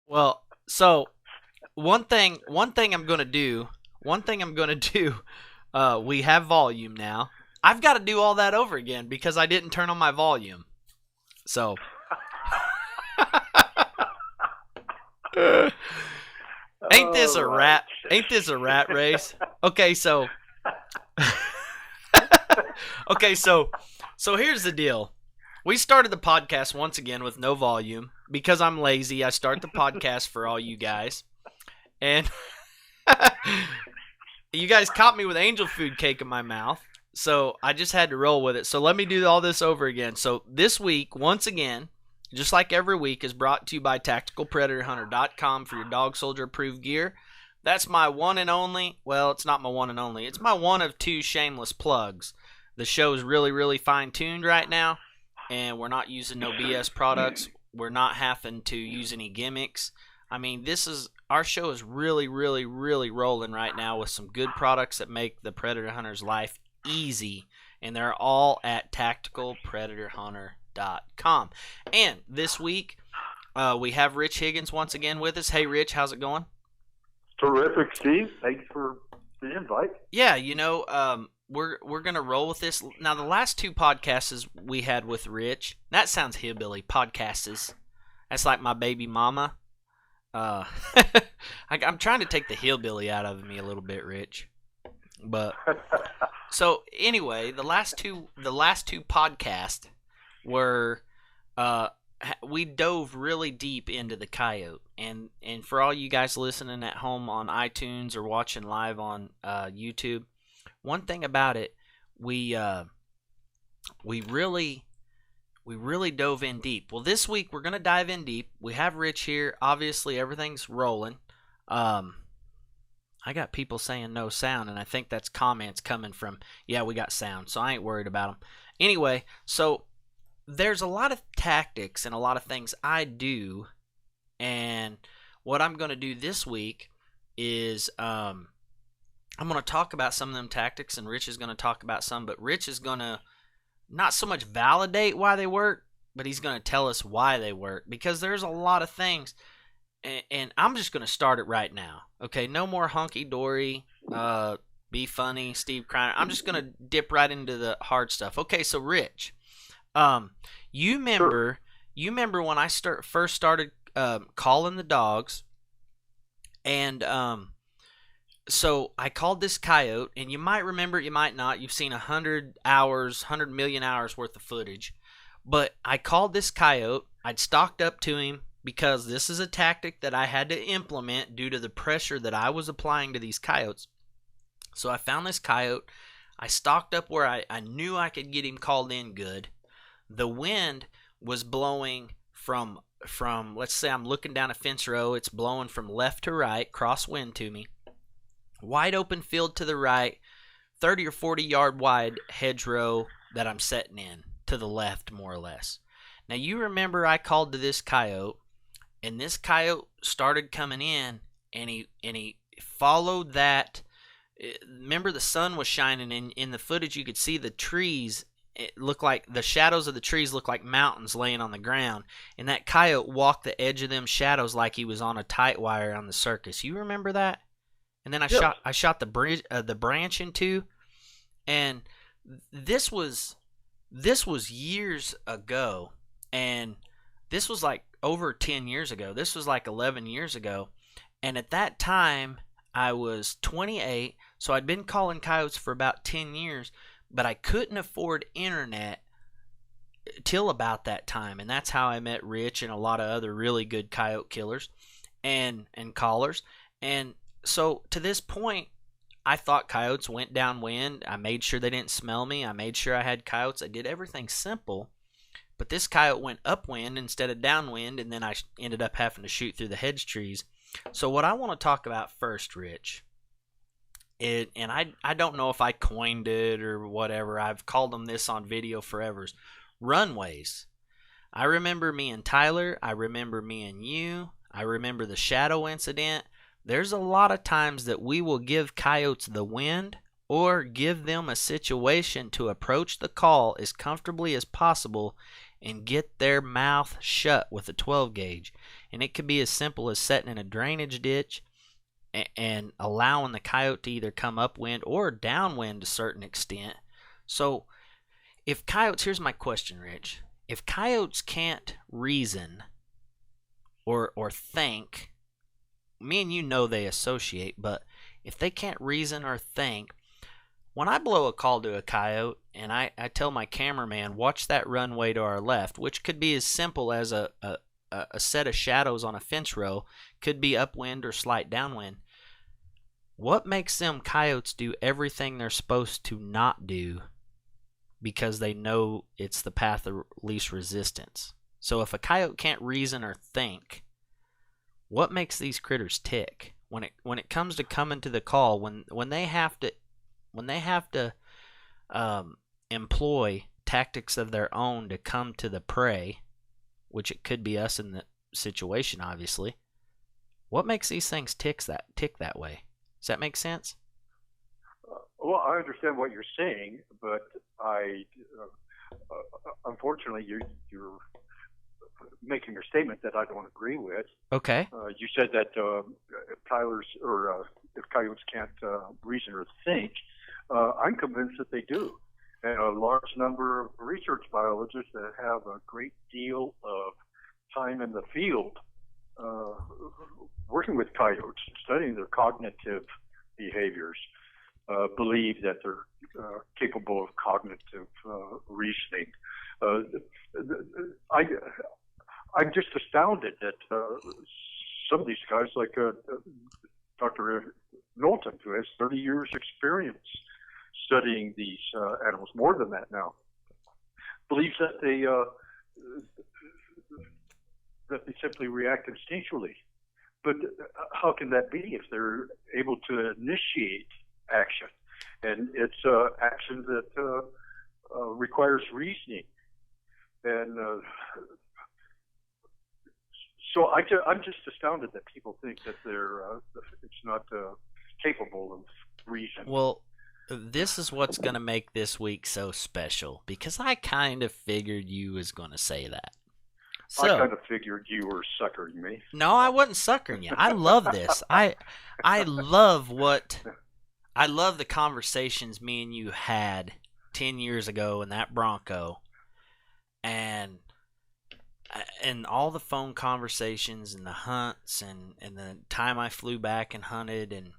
Well, so one thing I'm gonna do, we have volume now. I've got to do all that over again because I didn't turn on my volume. So, ain't this Oh a my. rat? Ain't this a rat race? Okay, so okay, so here's the deal. We started the podcast once again with no volume because I'm lazy. I start the podcast for all you guys, and you guys caught me with angel food cake in my mouth, so I just had to roll with it. So let me do all this over again. So this week, once again, just like every week, is brought to you by TacticalPredatorHunter.com for your dog soldier approved gear. That's my one and only. Well, it's not my one and only. It's my one of two shameless plugs. The show is really, really fine tuned right now, and we're not using no BS products. We're not having to use any gimmicks. I mean, this is our show is really, really, really rolling right now with some good products that make the Predator Hunter's life easy, and they're all at TacticalPredatorHunter.com. And this week, we have Rich Higgins once again with us. Hey, Rich, how's it going? Terrific, Steve. Thanks for the invite. Yeah, we're gonna roll with this. Now, the last two podcasts we had with Rich, that sounds hillbilly. Podcasts. That's like my baby mama. Uh, I'm trying to take the hillbilly out of me a little bit, Rich. But so anyway, the last two podcasts were we dove really deep into the coyote, and for all you guys listening at home on iTunes or watching live on YouTube, one thing about it, we we really we really dove in deep. Well, this week we're gonna dive in deep. We have Rich here. Obviously, everything's rolling. Um, I got people saying no sound, and I think that's comments coming from, yeah, we got sound, so I ain't worried about them. Anyway, so there's a lot of tactics and a lot of things I do, and what I'm going to do this week is I'm going to talk about some of them tactics, and Rich is going to talk about some, but Rich is going to not so much validate why they work, but he's going to tell us why they work, because there's a lot of things, and I'm just going to start it right now. Okay, no more hunky-dory, be funny, Steve Kreiner. I'm just going to dip right into the hard stuff. Okay, so Rich, um, you Sure. remember you remember when I first started calling the dogs, and so I called this coyote, and you might remember it, you might not. You've seen 100 hours, 100 million hours worth of footage. But I called this coyote. I'd stalked up to him because this is a tactic that I had to implement due to the pressure that I was applying to these coyotes. So I found this coyote. I stalked up where I knew I could get him called in good. The wind was blowing from let's say I'm looking down a fence row. It's blowing from left to right, crosswind to me. Wide open field to the right, 30 or 40 yard wide hedgerow that I'm setting in to the left, more or less. Now, you remember I called to this coyote, and this coyote started coming in, and he followed that. Remember, the sun was shining, and in the footage you could see the trees. It looked like the shadows of the trees looked like mountains laying on the ground, and that coyote walked the edge of them shadows like he was on a tight wire on the circus. You remember that? And then I Yes. shot the branch in two, and this was this was years ago, and this was like over 10 years ago. This was like 11 years ago, and at that time I was 28, so I'd been calling coyotes for about 10 years, but I couldn't afford internet till about that time, and that's how I met Rich and a lot of other really good coyote killers and callers. And so to this point, I thought coyotes went downwind. I made sure they didn't smell me. I made sure I had coyotes. I did everything simple. But this coyote went upwind instead of downwind, and then I ended up having to shoot through the hedge trees. So what I want to talk about first, Rich, and I don't know if I coined it or whatever. I've called them this on video forever. Runways. I remember me and Tyler. I remember me and you. I remember the shadow incident. There's a lot of times that we will give coyotes the wind or give them a situation to approach the call as comfortably as possible and get their mouth shut with a 12 gauge. And it could be as simple as setting in a drainage ditch and allowing the coyote to either come upwind or downwind to a certain extent. So if coyotes, here's my question, Rich. If coyotes can't reason or think, me and you know they associate, but if they can't reason or think, when I blow a call to a coyote and I tell my cameraman, watch that runway to our left, which could be as simple as a set of shadows on a fence row, could be upwind or slight downwind. What makes them coyotes do everything they're supposed to not do because they know it's the path of least resistance? So if a coyote can't reason or think, what makes these critters tick? When it comes to coming to the call, when they have to employ tactics of their own to come to the prey, which it could be us in the situation, obviously. What makes these things tick that way? Does that make sense? Well, I understand what you're saying, but unfortunately, you're making a statement that I don't agree with. Okay. You said that if coyotes can't reason or think, I'm convinced that they do. And a large number of research biologists that have a great deal of time in the field working with coyotes, studying their cognitive behaviors, believe that they're capable of cognitive reasoning. I'm just astounded that some of these guys, like Dr. Knowlton, who has 30 years experience studying these animals, more than that now, believes that they simply react instinctually. But how can that be if they're able to initiate action? And it's action that requires reasoning. And so I'm just astounded that people think that it's not capable of reason. Well, this is what's going to make this week so special, because I kind of figured you was going to say that. So, I kind of figured you were suckering me. No, I wasn't suckering you. I love this. I love the conversations me and you had 10 years ago in that Bronco, and all the phone conversations and the hunts and the time I flew back and hunted. And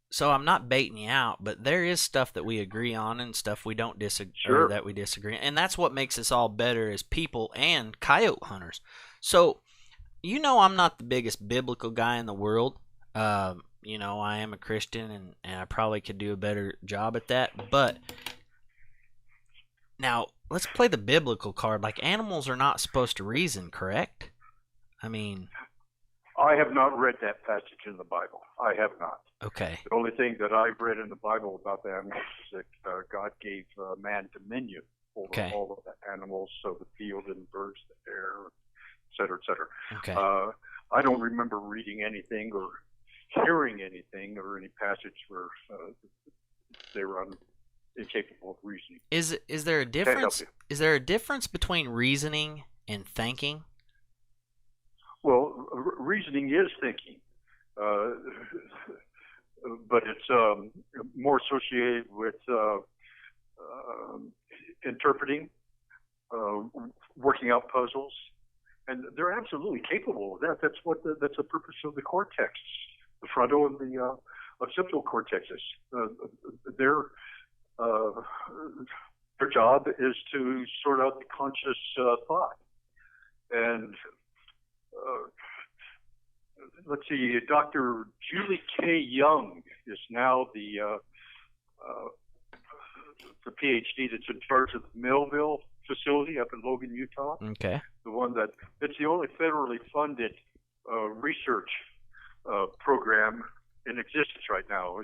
so I'm not baiting you out, but there is stuff that we agree on and stuff we don't disagree, sure, that we disagree, and that's what makes us all better as people and coyote hunters. So, I'm not the biggest biblical guy in the world. I am a Christian, and I probably could do a better job at that. But now let's play the biblical card. Like, animals are not supposed to reason, correct? I mean, I have not read that passage in the Bible. I have not. Okay. The only thing that I've read in the Bible about the animals is that God gave man dominion over all of the animals, so the field and birds, the air, et cetera, et cetera. Okay. I don't remember reading anything or hearing anything or any passage where they were incapable of reasoning. Is there a difference? Is there a difference between reasoning and thinking? Well, reasoning is thinking. But it's more associated with interpreting, working out puzzles, and they're absolutely capable of that. That's the purpose of the cortex, the frontal and the occipital cortexes. Their job is to sort out the conscious thought, and let's see, Dr. Julie K. Young is now the PhD that's in charge of the Millville facility up in Logan, Utah. Okay. It's the only federally funded research program in existence right now.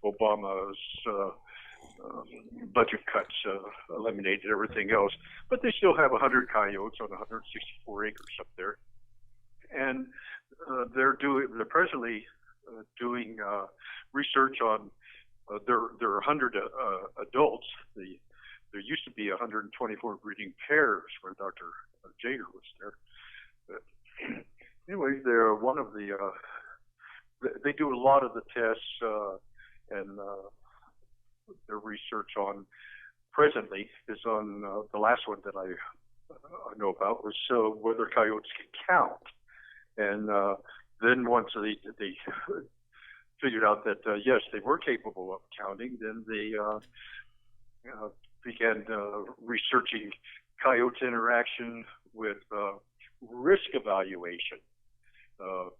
Obama's budget cuts eliminated everything else, but they still have 100 coyotes on 164 acres up there. And they're presently doing research on there are 100 adults. The there used to be 124 breeding pairs when Dr. Jager was there. But anyway, they're one of the. They do a lot of the tests and their research on presently is on the last one that I know about was whether coyotes can count. And then once they figured out that yes, they were capable of counting, then they began researching coyote interaction with risk evaluation,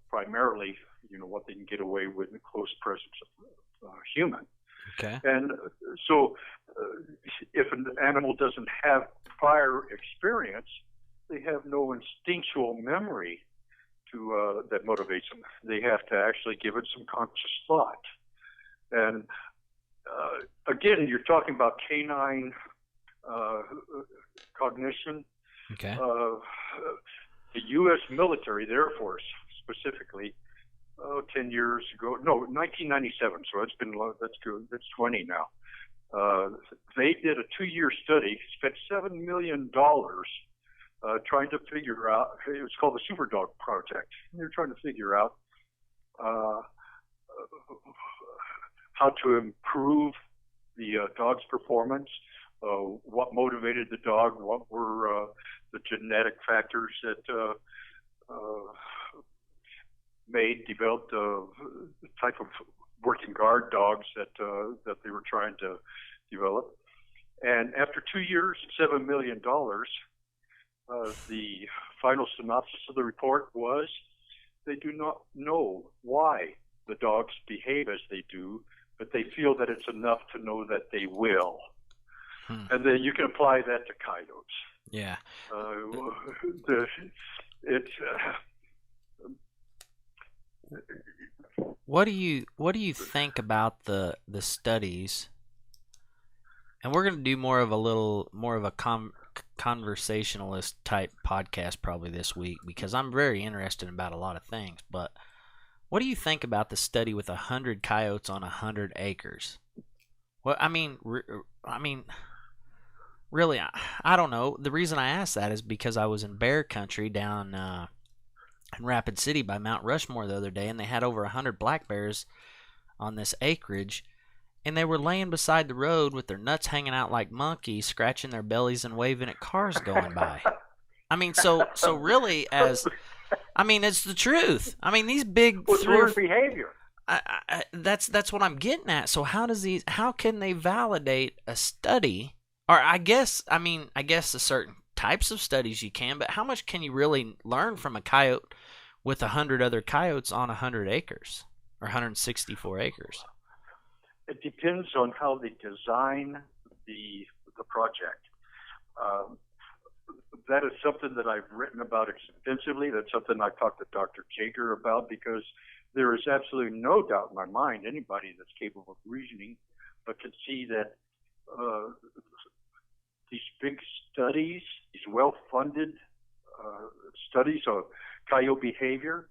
primarily, what they can get away with in the close presence of human. Okay. And so if an animal doesn't have prior experience, they have no instinctual memory to that motivates them. They have to actually give it some conscious thought. And again, you're talking about canine cognition. Okay. The U.S. military, the Air Force specifically, 10 years ago, no, 1997. So that's 20 now. They did a 2-year study, spent $7 million trying to figure out. It was called the Super Dog Project. They're trying to figure out how to improve the dog's performance, what motivated the dog, what were the genetic factors that developed the type of working guard dogs that they were trying to develop. And after 2 years, $7 million, the final synopsis of the report was they do not know why the dogs behave as they do, but they feel that it's enough to know that they will. And then you can apply that to coyotes. Yeah. What do you think about the studies? And we're going to do more of a conversationalist type podcast probably this week because I'm very interested about a lot of things. But what do you think about the study with 100 coyotes on 100 acres? Well, I mean, really, I don't know. The reason I asked that is because I was in bear country down in Rapid City by Mount Rushmore the other day, and they had over 100 black bears on this acreage, and they were laying beside the road with their nuts hanging out like monkeys, scratching their bellies and waving at cars going by. I mean, so really, it's the truth. I mean, these big learned behavior. That's what I'm getting at. So how can they validate a study? Or I guess the certain types of studies you can, but how much can you really learn from a coyote with 100 other coyotes on 100 acres or 164 acres? It depends on how they design the project. That is something that I've written about extensively. That's something I talked to Dr. Jager about because there is absolutely no doubt in my mind anybody that's capable of reasoning but can see that these big studies, these well-funded studies of coyote behavior,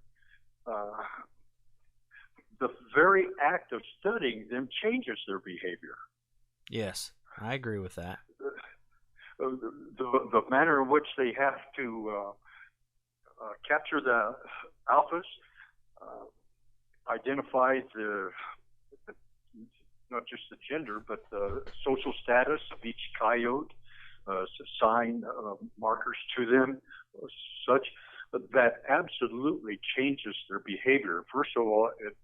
the very act of studying them changes their behavior. Yes, I agree with that. The manner in which they have to capture the alphas, identify not just the gender, but the social status of each coyote, assign markers to them, such that absolutely changes their behavior. First of all, it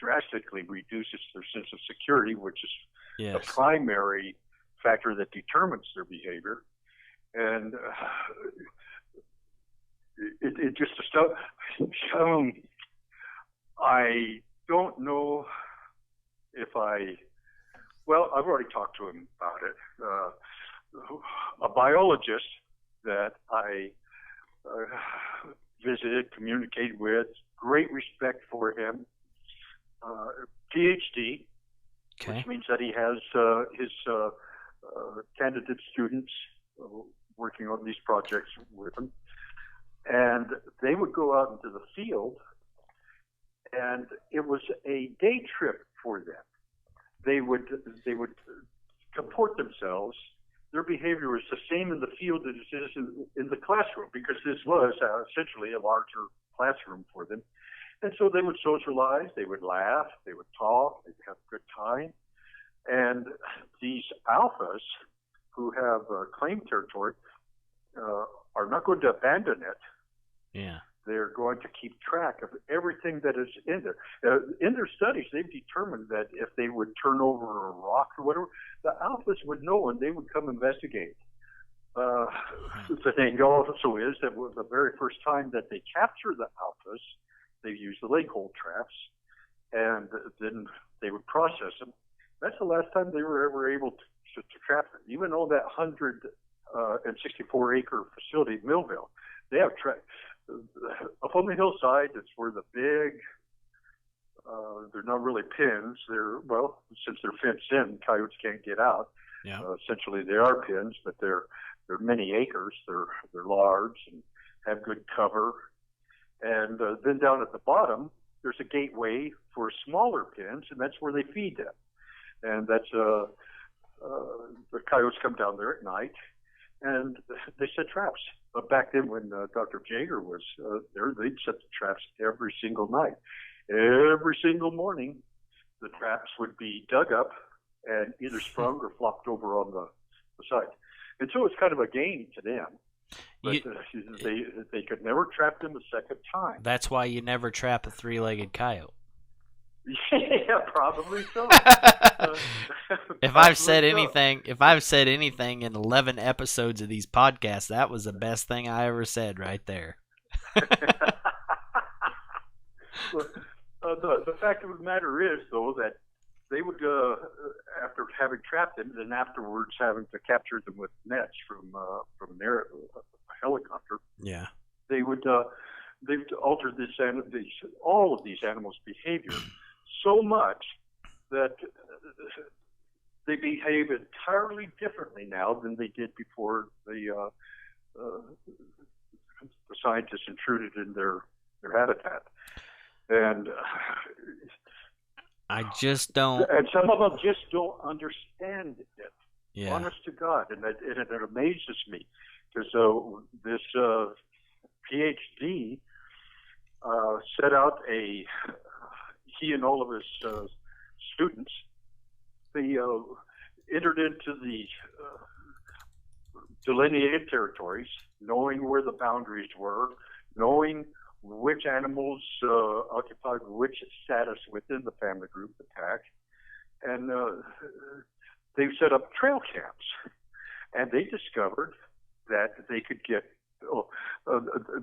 drastically reduces their sense of security, which is the primary factor that determines their behavior. And it just I don't know if I've already talked to him about it. A biologist that I visited, communicated with, great respect for him, PhD, which means that he has his candidate students working on these projects with him. And they would go out into the field, and it was a day trip for them. They would comport themselves, their behavior was the same in the field as it is in the classroom, because this was essentially a larger classroom for them. And so they would socialize, they would laugh, they would talk, they'd have a good time. And these alphas who have claimed territory are not going to abandon it. Yeah. They're going to keep track of everything that is in there. In their studies, they've determined that if they would turn over a rock or whatever, the alphas would know and they would come investigate. The thing also is that the very first time that they capture the alphas, they use the leg hold traps, and then they would process them. That's the last time they were ever able to trap them. Even though that 164-acre facility, Millville, they have up on the hillside. It's where the big, they're not really pens. Since they're fenced in, coyotes can't get out. Yeah. Essentially, they are pens, but they're many acres. They're large and have good cover. And then down at the bottom, there's a gateway for smaller pens, and that's where they feed them. And that's the coyotes come down there at night, and they set traps. But back then, when Dr. Jaeger was there, they'd set the traps every single night. Every single morning, the traps would be dug up and either sprung or flopped over on the side. And so it's kind of a game to them. But they could never trap them a second time. That's why you never trap a three-legged coyote. Yeah, probably so. If I've said anything in 11 episodes of these podcasts, that was the best thing I ever said right there. The fact of the matter is, though, that they would, after having trapped them, then afterwards having to capture them with nets from a helicopter. Yeah. They would they've altered all of these animals' behavior so much that they behave entirely differently now than they did before the scientists intruded in their habitat. And I just don't. And some of them just don't understand it. Yeah. Honest to God, and it amazes me because this PhD set out he and all of his students, they entered into the delineated territories, knowing where the boundaries were, knowing which animals occupied which status within the family group, the pack, and they've set up trail camps, and they discovered that they could get.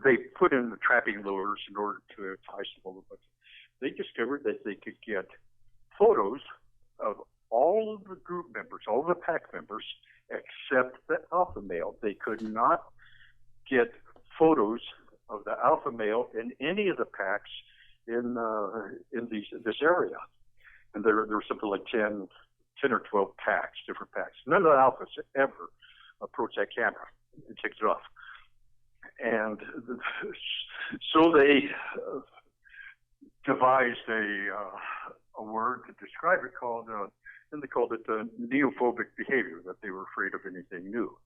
They put in the trapping lures in order to entice them, but they discovered that they could get photos of all of the group members, all of the pack members, except the alpha male. They could not get photos of the alpha male in any of the packs in this area. And there were something like 10 or 12 packs, different packs. None of the alphas ever approached that camera and kicked it off. And so they devised a word to describe it and they called it neophobic behavior, that they were afraid of anything new.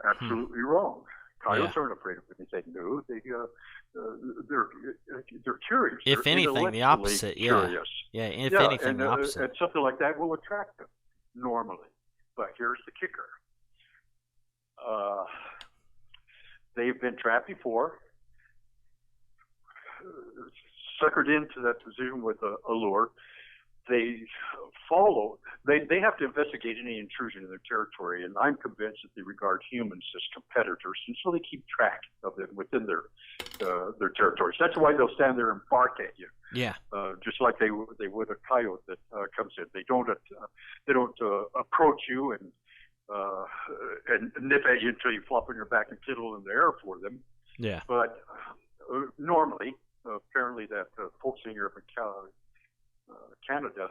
Absolutely wrong. Coyotes aren't afraid of anything new. They're curious. If anything, the opposite. Curious. Yeah. If anything, the opposite. And something like that will attract them normally. But here's the kicker. They've been trapped before, suckered into that position with a lure. They have to investigate any intrusion in their territory, and I'm convinced that they regard humans as competitors, and so they keep track of them within their territories. That's why they'll stand there and bark at you. Yeah. Just like they would a coyote that comes in. They don't approach you and nip at you until you flop on your back and fiddle in the air for them. Yeah. But normally, apparently that folk singer from Canada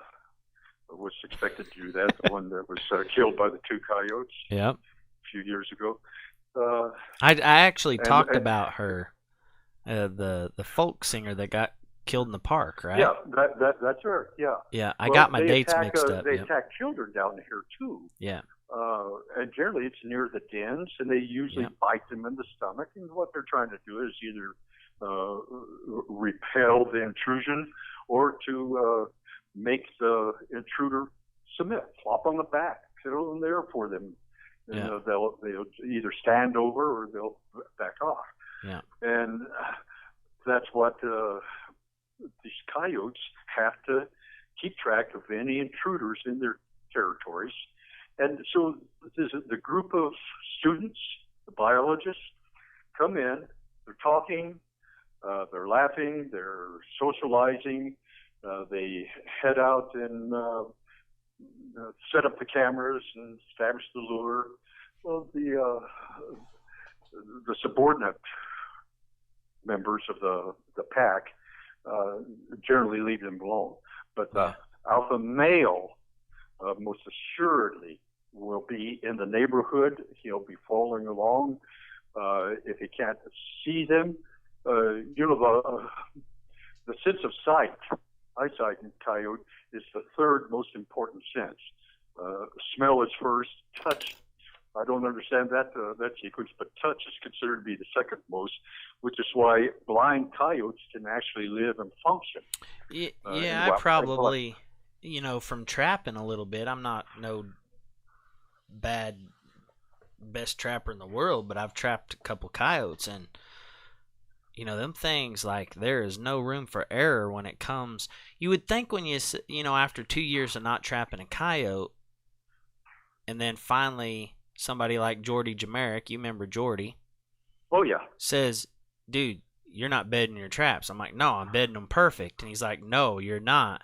was expected to do that, the one that was killed by the two coyotes a few years ago. I actually talked about her, the folk singer that got killed in the park, right? Yeah, that's right. Yeah. Yeah, I Well, got my they dates attack, mixed up. They Yep. attack children down here too. Yeah. And generally it's near the dens, and they usually Yep. bite them in the stomach. And what they're trying to do is either repel the intrusion or to make the intruder submit, flop on the back, settle in there for them. And Yeah. they'll either stand over or they'll back off. Yeah. And that's what these coyotes have to keep track of any intruders in their territories. And so the group of students, the biologists, come in, they're talking, they're laughing, they're socializing, they head out and set up the cameras and establish the lure. Well, the subordinate members of the pack generally leave them alone. But the alpha male most assuredly will be in the neighborhood. He'll be following along. If he can't see them, the sense of eyesight in coyote is the third most important sense. Smell is first. Touch, I don't understand that sequence, but touch is considered to be the second most, which is why blind coyotes can actually live and function. Yeah, I probably, from trapping a little bit, I'm not no best trapper in the world, but I've trapped a couple coyotes, and them things, like, there is no room for error when it comes. You would think when after 2 years of not trapping a coyote, and then finally somebody like Jordy Jamerick, you remember Jordy? Oh yeah. Says, dude, you're not bedding your traps. I'm like, no, I'm bedding them perfect. And he's like, no, you're not.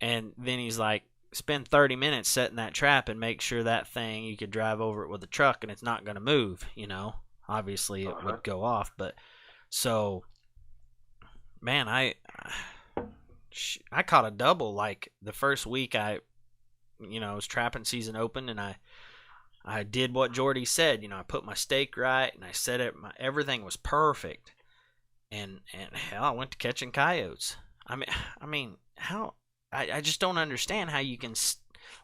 And then he's like, spend 30 minutes setting that trap and make sure that thing, you could drive over it with a truck and it's not going to move, Obviously it would go off, but so, man, I caught a double. Like, the first week it was trapping season open, and I did what Jordy said. I put my stake right, and I set it. Everything was perfect, and hell, I went to catching coyotes. I mean, how? I just don't understand how you can,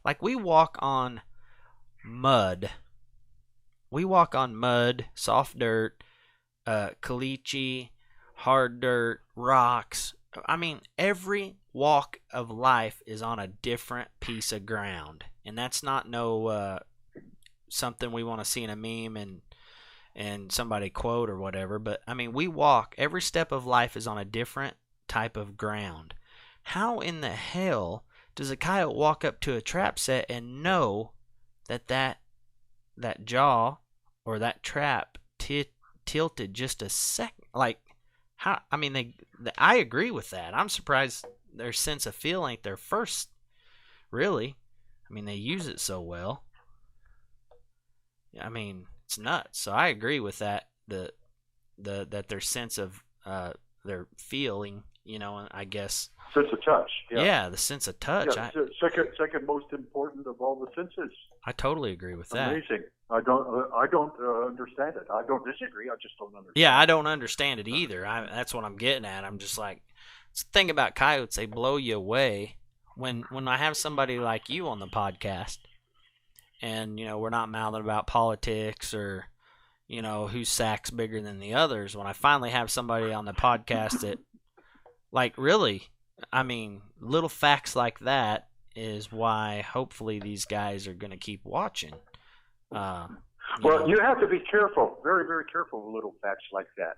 like, we walk on mud. We walk on mud, soft dirt, caliche, hard dirt, rocks. I mean, every walk of life is on a different piece of ground, and that's not something we want to see in a meme and somebody quote or whatever. But I mean, we walk. Every step of life is on a different type of ground. How in the hell does a coyote walk up to a trap set and know that jaw or that trap tilted just a second? Like, how? I mean, I agree with that. I'm surprised their sense of feel ain't their first. Really, I mean, they use it so well. I mean, it's nuts. So I agree with that. That their sense of their feeling, I guess. Sense of touch. Yeah, the sense of touch. Yeah, second most important of all the senses. I totally agree with that. Amazing. I don't understand it. I don't disagree. I just don't understand. Yeah, I don't understand it either. That's what I'm getting at. I'm just like, the thing about coyotes, they blow you away. When I have somebody like you on the podcast, and we're not mouthing about politics or whose sack's bigger than the others. When I finally have somebody on the podcast that, like, really, I mean, little facts like that is why hopefully these guys are going to keep watching. You have to be careful, very, very careful with little facts like that,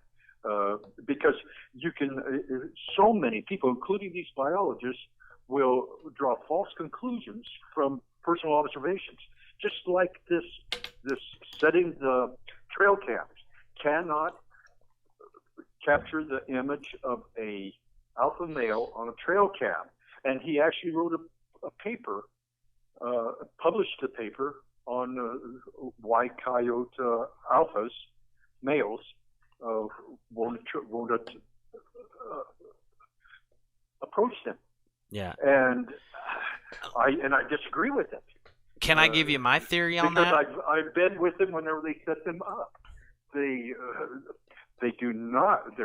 because you can. So many people, including these biologists, will draw false conclusions from personal observations. Just like this setting the trail cams cannot capture the image of a alpha male on a trail cam, and he actually wrote a paper, published a paper on why coyote alphas, males, won't approach them. Yeah. And I disagree with it. Can I give you my theory on that? Because I've been with them whenever they set them up. they do not.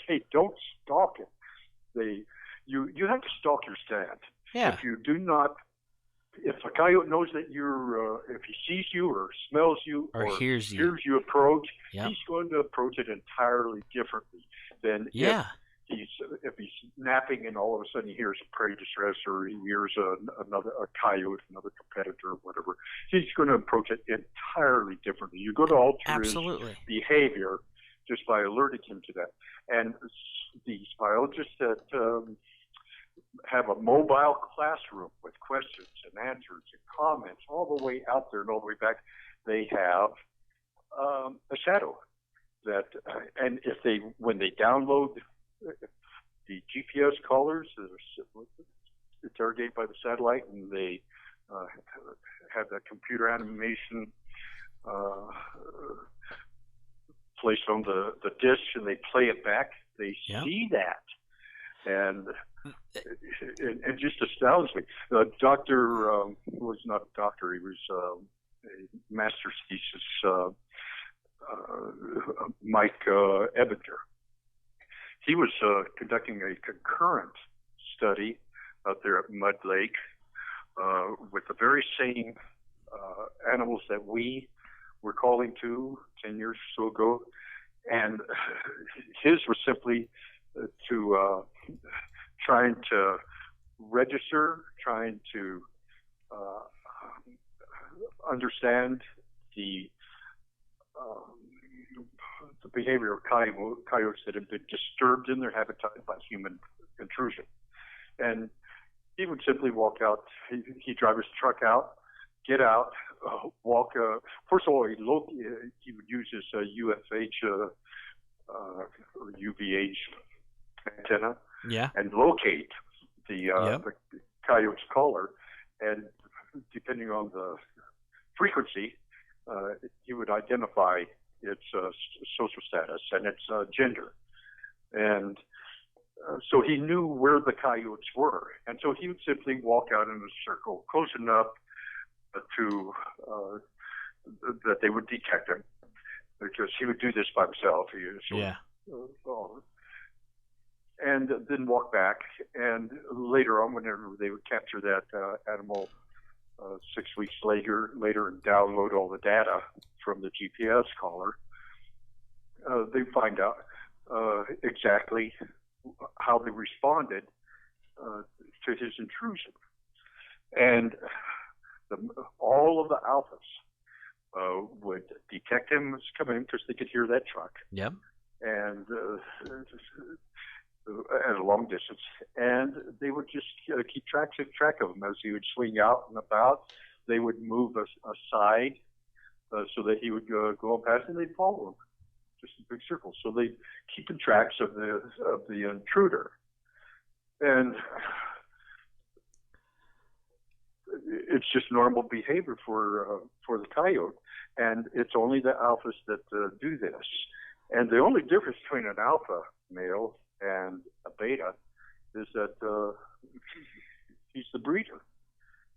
They don't stalk it. You have to stalk your stand. Yeah. If you do not, if a coyote knows that if he sees you or smells you or hears you approach, yep. he's going to approach it entirely differently than yeah. if he's napping and all of a sudden he hears prey distress or he hears a coyote, another competitor, or whatever. He's going to approach it entirely differently. You're going to alter Absolutely. his behavior just by alerting him to that. And these biologists that have a mobile classroom with questions and answers and comments all the way out there and all the way back, they have a shadow that, and when they download the GPS collars that are interrogated by the satellite, and they have that computer animation placed on the disk, and they play it back, they yep. see that. And it just astounds me. The doctor was not a doctor. He was a master's thesis, Mike Ebinger. He was conducting a concurrent study out there at Mud Lake with the very same animals that we were calling to 10 years or so ago. And his was simply to trying to register, trying to understand the behavior of coyotes that have been disturbed in their habitat by human intrusion. And he would simply walk out, he'd drive his truck out, get out, walk. First of all, he would use his UFH or UVH antenna, yeah, and locate the coyote's collar, and depending on the frequency, he would identify its social status and its gender, and so he knew where the coyotes were, and so he would simply walk out in a circle close enough to that they would detect him, because he would do this by himself. And then walk back, and later on, whenever they would capture that animal 6 weeks later and download all the data from the GPS collar, they find out exactly how they responded to his intrusion. And all of the alphas would detect him as coming because they could hear that truck. Yep. And at a long distance, and they would just keep track of him as he would swing out and about. They would move aside so that he would go on past, and they'd follow him, just in big circles. So they keep in tracks of the intruder, and it's just normal behavior for the coyote. And it's only the alphas that do this. And the only difference between an alpha male and a beta is that he's the breeder.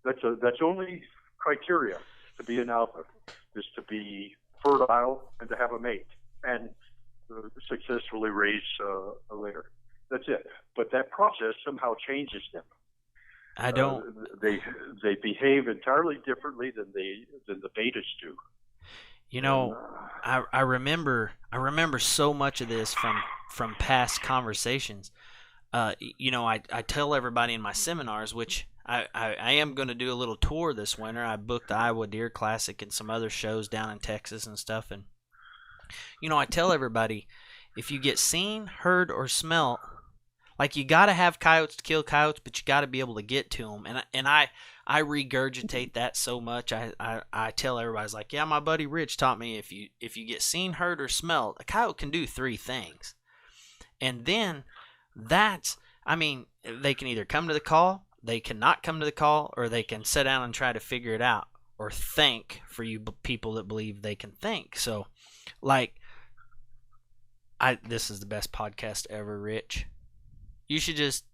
That's only criteria to be an alpha, is to be fertile and to have a mate and successfully raise a litter. That's it. But that process somehow changes them. I don't. They behave entirely differently than the betas do. You know, I remember so much of this from past conversations. You know, I tell everybody in my seminars, which I am going to do a little tour this winter. I booked the Iowa Deer Classic and some other shows down in Texas and stuff. And, you know, I tell everybody, if you get seen, heard, or smelt, like, you got to have coyotes to kill coyotes, but you got to be able to get to them. And I regurgitate that so much. I tell everybody, like, yeah, my buddy Rich taught me if you get seen, heard, or smelled, a coyote can do 3 things. And then they can either come to the call, they cannot come to the call, or they can sit down and try to figure it out, or think, for you people that believe they can think. So, like, this is the best podcast ever, Rich. You should just,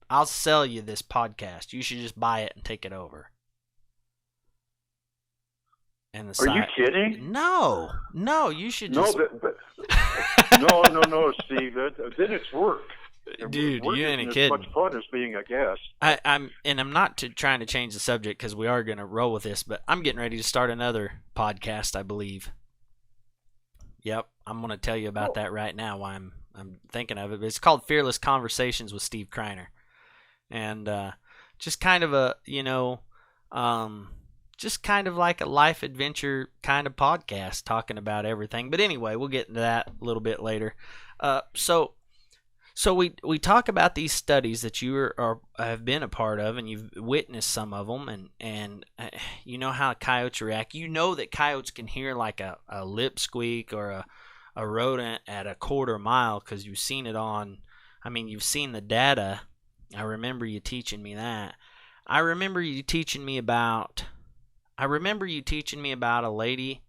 I'll sell you this podcast. You should just buy it and take it over. And Are you kidding? No, you should just. No, No, Steve. Then it's work. And Dude, work you ain't isn't as kidding. much fun as being a guest. I'm not trying to change the subject because we are going to roll with this, but I'm getting ready to start another podcast, I believe. Yep, I'm going to tell you about that right now. Why I'm thinking of it. It's called Fearless Conversations with Steve Kreiner, and just kind of a just kind of like a life adventure kind of podcast, talking about everything. But anyway, we'll get into that a little bit later. So we talk about these studies that you have been a part of, and you've witnessed some of them, and you know how coyotes react. You know that coyotes can hear like a lip squeak or a rodent at a quarter mile because you've seen it on. I mean, you've seen the data. I remember you teaching me that. I remember you teaching me about a lady.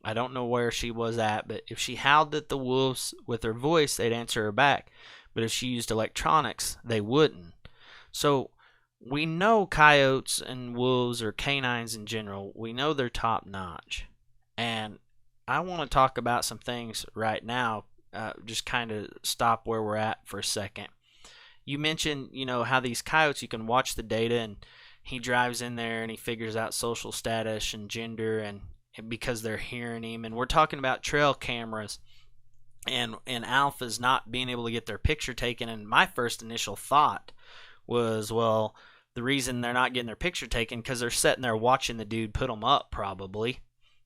I don't know where she was at, but if she howled at the wolves with her voice, they'd answer her back. But if she used electronics, they wouldn't. So we know coyotes and wolves, or canines in general, we know they're top notch. And I want to talk about some things right now, just kind of stop where we're at for a second. You mentioned, how these coyotes, you can watch the data, and he drives in there and he figures out social status and gender, and because they're hearing him. And we're talking about trail cameras and alphas not being able to get their picture taken. And my first initial thought was, well, the reason they're not getting their picture taken because they're sitting there watching the dude put them up, probably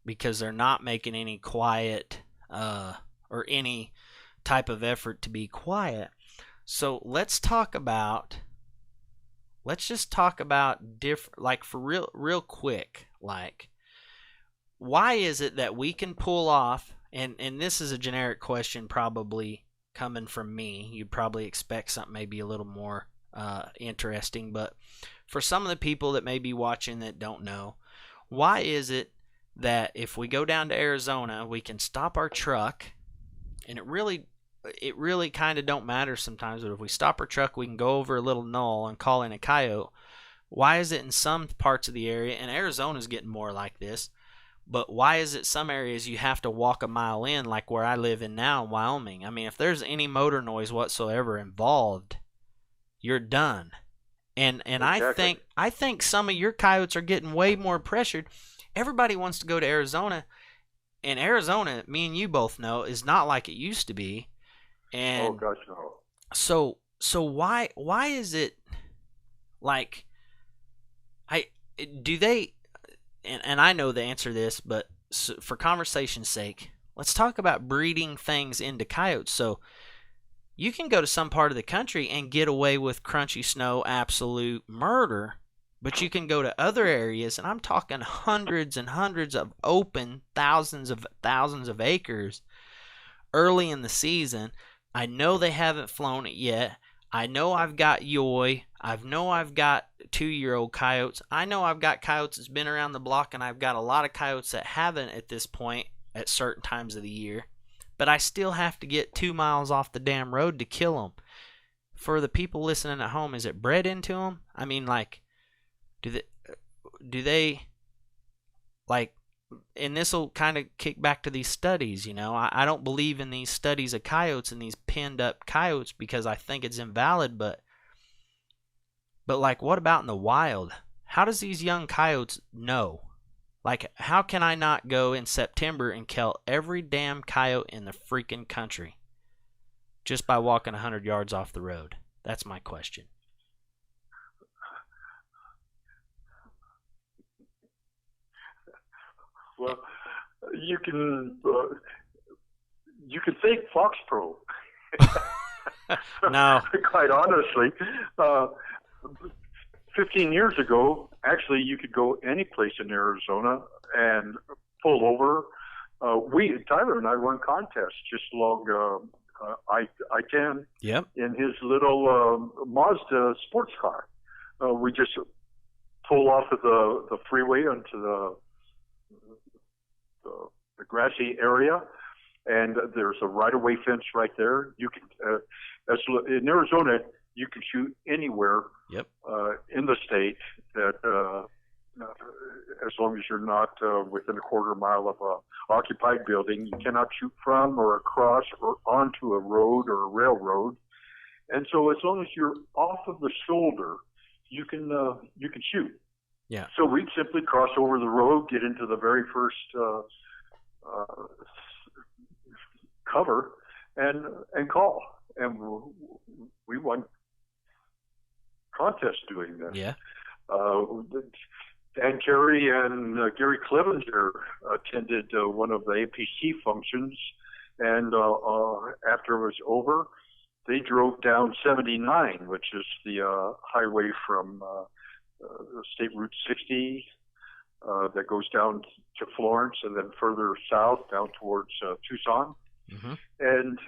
because they're not making any quiet or any type of effort to be quiet. So let's just talk about different, like, for real quick, like, why is it that we can pull off, and this is a generic question probably coming from me. You'd probably expect something maybe a little more interesting, but for some of the people that may be watching that don't know, why is it that if we go down to Arizona, we can stop our truck, and it really kind of don't matter sometimes, but if we stop our truck, we can go over a little knoll and call in a coyote. Why is it in some parts of the area, and Arizona's getting more like this, but why is it some areas you have to walk a mile in, like where I live in now in Wyoming? I mean, if there's any motor noise whatsoever involved, you're done. And Exactly. I think some of your coyotes are getting way more pressured. Everybody wants to go to Arizona, and Arizona, me and you both know, is not like it used to be. Oh And gosh, no. so why is it like I do they and I know the answer to this, but for conversation's sake, let's talk about breeding things into coyotes. So you can go to some part of the country and get away with crunchy snow absolute murder, but you can go to other areas, and I'm talking hundreds and hundreds of open thousands of acres early in the season. I know they haven't flown it yet. I know I've got Yoy. I know I've got 2-year-old coyotes. I know I've got coyotes that's been around the block, and I've got a lot of coyotes that haven't at this point at certain times of the year. But I still have to get 2 miles off the damn road to kill them. For the people listening at home, is it bred into them? I mean, like, do they like, and this will kind of kick back to these studies, I don't believe in these studies of coyotes and these pinned up coyotes because I think it's invalid, but like, what about in the wild? How does these young coyotes know? Like, how can I not go in September and kill every damn coyote in the freaking country just by walking 100 yards off the road? That's my question. Well, you can thank Fox Pro. No. Quite honestly, 15 years ago, actually, you could go any place in Arizona and pull over. Tyler and I run contests just along I-10 Yep. in his little Mazda sports car. We just pull off of the freeway onto the grassy area, and there's a right-of-way fence right there. You can, in Arizona, you can shoot anywhere Yep. in the state that as long as you're not within a quarter mile of a occupied building. You cannot shoot from or across or onto a road or a railroad. And so as long as you're off of the shoulder, you can shoot. Yeah. So we'd simply cross over the road, get into the very first cover, and call. And we won contests doing this. Yeah. Dan Carey and Gary Clevenger attended one of the APC functions, and after it was over, they drove down 79, which is the highway from State Route 60 that goes down to Florence and then further south down towards Tucson. Mm-hmm. And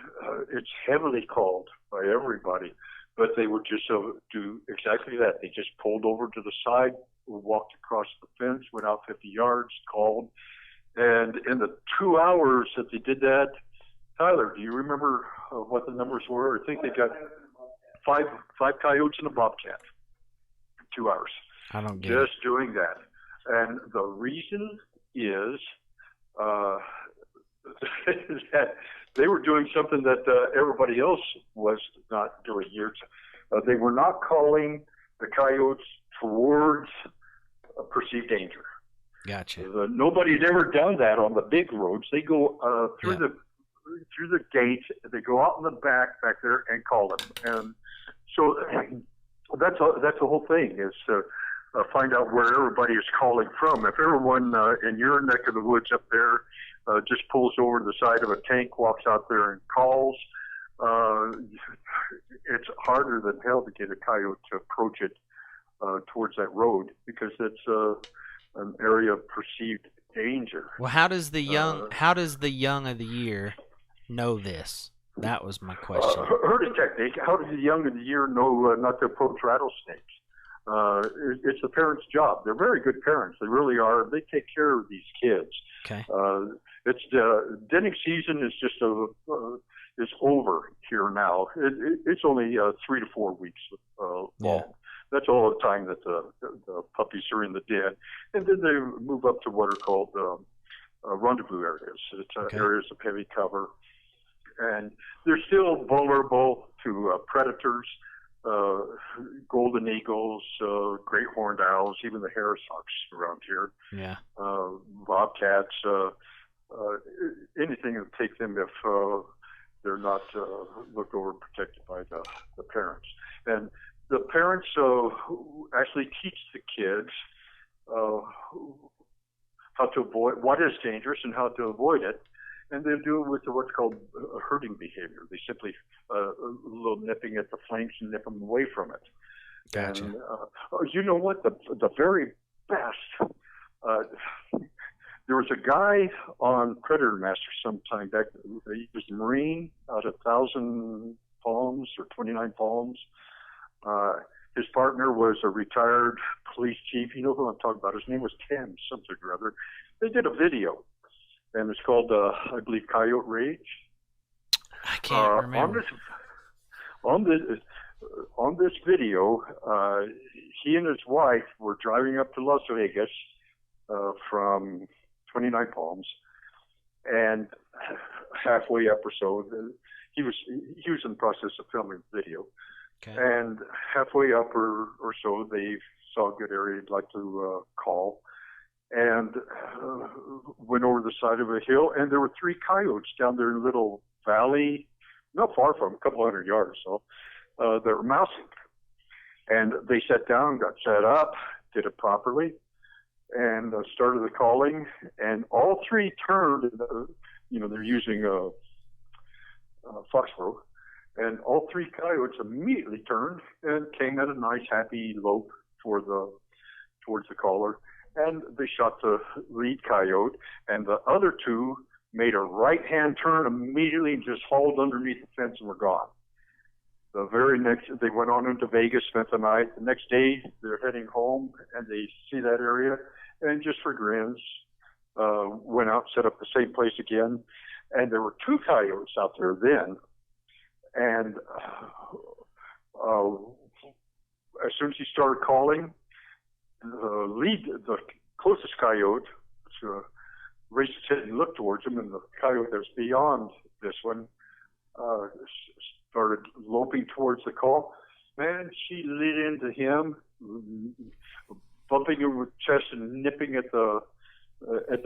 it's heavily called by everybody, but they would just do exactly that. They just pulled over to the side, walked across the fence, went out 50 yards, called. And in the 2 hours that they did that, Tyler, do you remember what the numbers were? I think they got five coyotes and a bobcat. 2 hours. I don't get just doing that. And the reason is that they were doing something that everybody else was not doing here. They were not calling the coyotes towards perceived danger. Gotcha. Nobody had ever done that on the big roads. They go through the gates. They go out in the back there and call them. And so that's the whole thing is to find out where everybody is calling from. If everyone in your neck of the woods up there just pulls over to the side of a tank, walks out there and calls, it's harder than hell to get a coyote to approach it towards that road because it's an area of perceived danger. Well, how does the young of the year know this? That was my question. Herding technique. How does the young of the year know not to approach rattlesnakes? It's the parents' job. They're very good parents. They really are. They take care of these kids. Okay. It's denning season is just is over here now. It's only 3 to 4 weeks long. Yeah. That's all the time that the puppies are in the den, and then they move up to what are called rendezvous areas. It's areas of heavy cover, and they're still vulnerable to predators. Golden eagles, great horned owls, even the harris hawks around here. Yeah. Bobcats, anything that take them if they're not looked over and protected by the parents. And the parents actually teach the kids how to avoid what is dangerous and how to avoid it. And they do it with what's called herding behavior. They simply a little nipping at the flanks and nip them away from it. Gotcha. And you know what? The very best. There was a guy on Predator Master sometime back. He was a Marine out of 1,000 Palms or 29 Palms. His partner was a retired police chief. You know who I'm talking about? His name was Tim something or other. They did a video. And it's called, I believe, Coyote Rage. I can't remember. On this video, he and his wife were driving up to Las Vegas from 29 Palms, and halfway up or so, he was in the process of filming the video. Okay. And halfway up or so, they saw a good area he'd like to call. And went over the side of a hill, and there were 3 coyotes down there in a little valley, not far from, a couple hundred yards. So they were mousing. And they sat down, got set up, did it properly, and started the calling. And all 3 turned. They're using a foxborough, and all 3 coyotes immediately turned and came at a nice, happy lope towards the caller. And they shot the lead coyote, and the other 2 made a right-hand turn immediately and just hauled underneath the fence and were gone. The very next, they went on into Vegas, spent the night. The next day, they're heading home, and they see that area, and just for grins, went out, set up the same place again. And there were 2 coyotes out there then, and as soon as he started calling, the closest coyote, raised its head and looked towards him, and the coyote that's beyond this one started loping towards the call. Man, she lit into him, bumping him with chest and nipping at the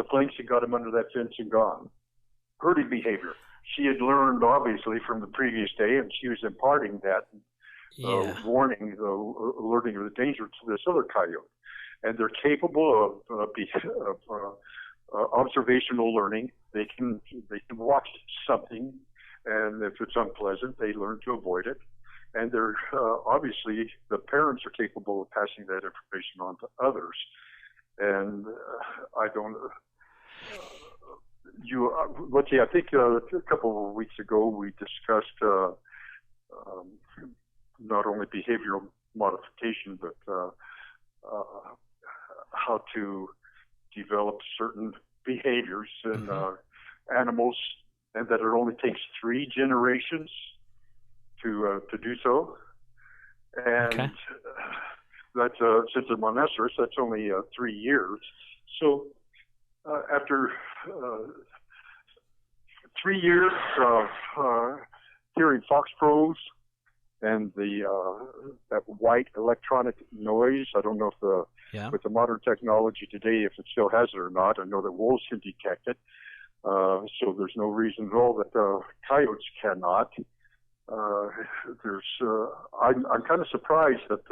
flanks, and got him under that fence and gone. Herding behavior. She had learned, obviously, from the previous day, and she was imparting that warning, alerting of the danger to this other coyote. And they're capable of observational learning. They can watch something, and if it's unpleasant, they learn to avoid it. And they're obviously, the parents are capable of passing that information on to others. And I don't. Let's see. I think a couple of weeks ago we discussed not only behavioral modification, but how to develop certain behaviors in animals, and that it only takes 3 generations to do so. And that's since the monoceros, that's only 3 years. So after 3 years of hearing fox crows and that white electronic noise, I don't know if with the modern technology today, if it still has it or not. I know that wolves can detect it, so there's no reason at all that coyotes cannot. I'm kind of surprised that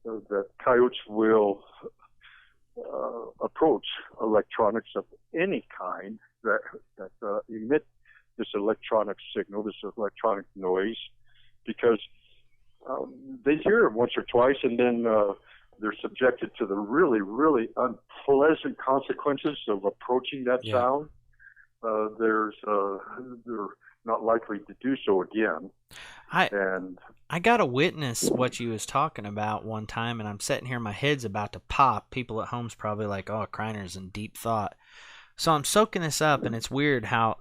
that coyotes will approach electronics of any kind that emit this electronic signal, this electronic noise, because they hear it once or twice, and then they're subjected to the really, really unpleasant consequences of approaching that sound. They're not likely to do so again. I got to witness what you was talking about one time, and I'm sitting here, my head's about to pop. People at home's probably like, oh, Kreiner's in deep thought. So I'm soaking this up, and it's weird how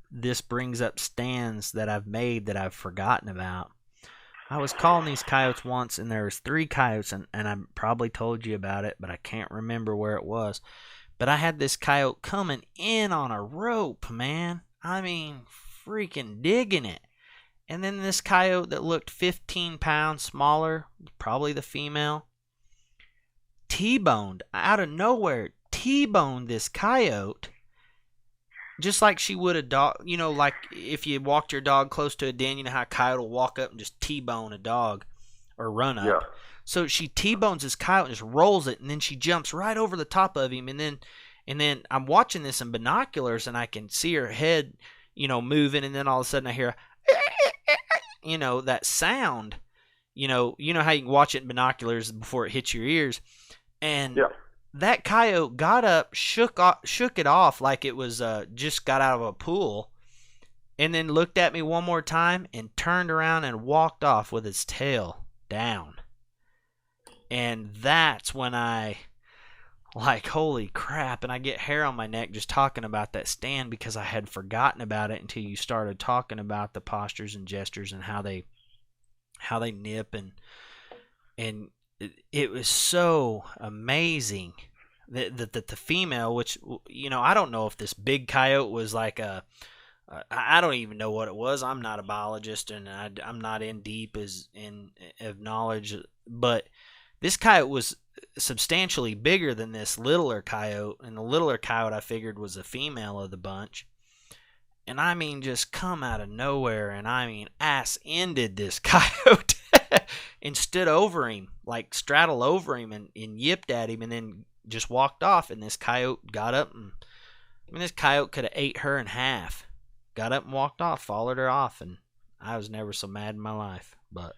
this brings up stands that I've made that I've forgotten about. I was calling these coyotes once, and there was 3 coyotes, and I probably told you about it, but I can't remember where it was. But I had this coyote coming in on a rope, man. I mean, freaking digging it. And then this coyote that looked 15 pounds smaller, probably the female, T-boned out of nowhere. T-boned this coyote just like she would a dog. You know, like if you walked your dog close to a den, you know how a coyote will walk up and just T-bone a dog or run up. Yeah. So she T-bones this coyote and just rolls it, and then she jumps right over the top of him. And then I'm watching this in binoculars, and I can see her head, moving, and then all of a sudden I hear, that sound. You know how you can watch it in binoculars before it hits your ears. And that coyote got up, shook it off like it was just got out of a pool, and then looked at me one more time and turned around and walked off with its tail down. And that's when I, like, holy crap, and I get hair on my neck just talking about that stand, because I had forgotten about it until you started talking about the postures and gestures and how they nip, and it was so amazing that the female, which, I don't know if this big coyote was like I don't even know what it was. I'm not a biologist, and I'm not in deep of knowledge, but this coyote was substantially bigger than this littler coyote, and the littler coyote I figured was the female of the bunch. And I mean, just come out of nowhere, and I mean, ass-ended this coyote and stood over him, like straddled over him and yipped at him, and then just walked off. And this coyote got up, and this coyote could have ate her in half. Got up and walked off, followed her off, and I was never so mad in my life. But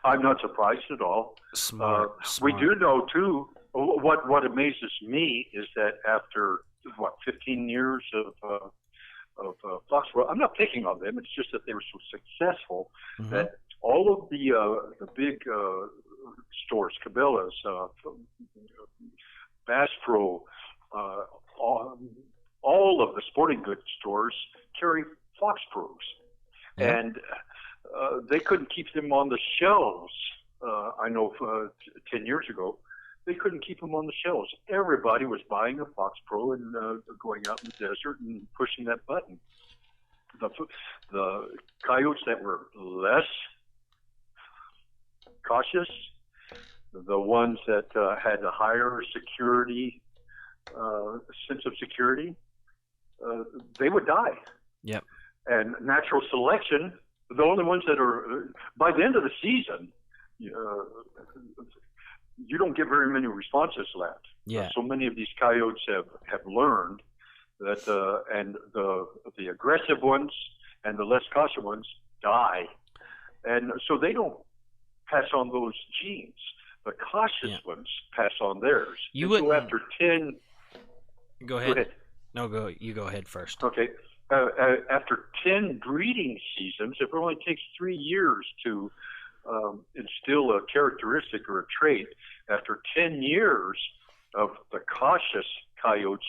I'm not surprised at all. Smart. We do know, too, what amazes me is that after, 15 years of Foxborough, I'm not picking on them, it's just that they were so successful that all of the big stores, Cabela's, Bass Pro, all of the sporting goods stores carry Fox Pros. And they couldn't keep them on the shelves I know 10 years ago, they couldn't keep them on the shelves. Everybody was buying a Fox Pro and going out in the desert and pushing that button. The coyotes that were less cautious, the ones that had a higher security, sense of security, they would die. Yep. And natural selection, the only ones that are, by the end of the season, you don't get very many responses left. Yeah. So many of these coyotes have learned that, and the aggressive ones and the less cautious ones die. And so they don't pass on those genes. The cautious ones pass on theirs. You wouldn't. So after 10. Go ahead. Go ahead. No, you go ahead first. Okay. After 10 breeding seasons, if it only takes 3 years to instill a characteristic or a trait, after 10 years of the cautious coyotes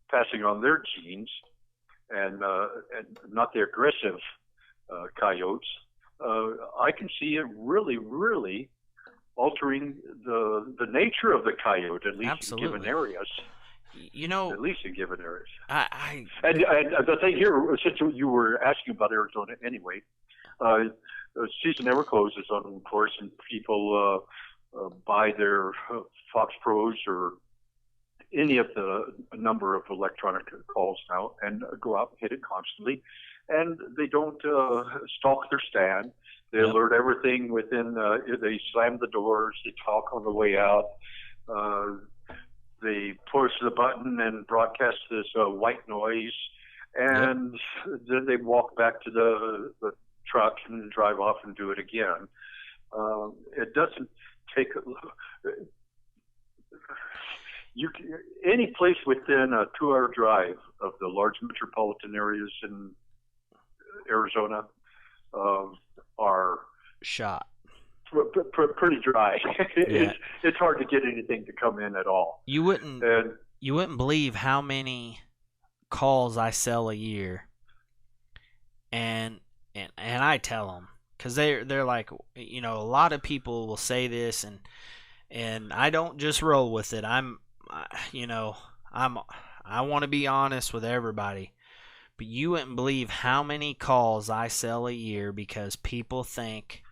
passing on their genes and not the aggressive coyotes, I can see it really, really altering the nature of the coyote, at least Absolutely. in given areas. At least in given areas. And the thing here, since you were asking about Arizona anyway, the season never closes on, of course, and people buy their Fox Pros or any of the number of electronic calls now and go out and hit it constantly. And they don't stalk their stand. They alert everything within, they slam the doors, they talk on the way out. They push the button and broadcast this white noise, and then they walk back to the truck and drive off and do it again. It doesn't take any place within a 2-hour drive of the large metropolitan areas in Arizona are shot. Pretty dry. It's hard to get anything to come in at all. You wouldn't believe how many calls I sell a year, and I tell them, because they're like, a lot of people will say this, and I don't just roll with it. I want to be honest with everybody, but you wouldn't believe how many calls I sell a year because people think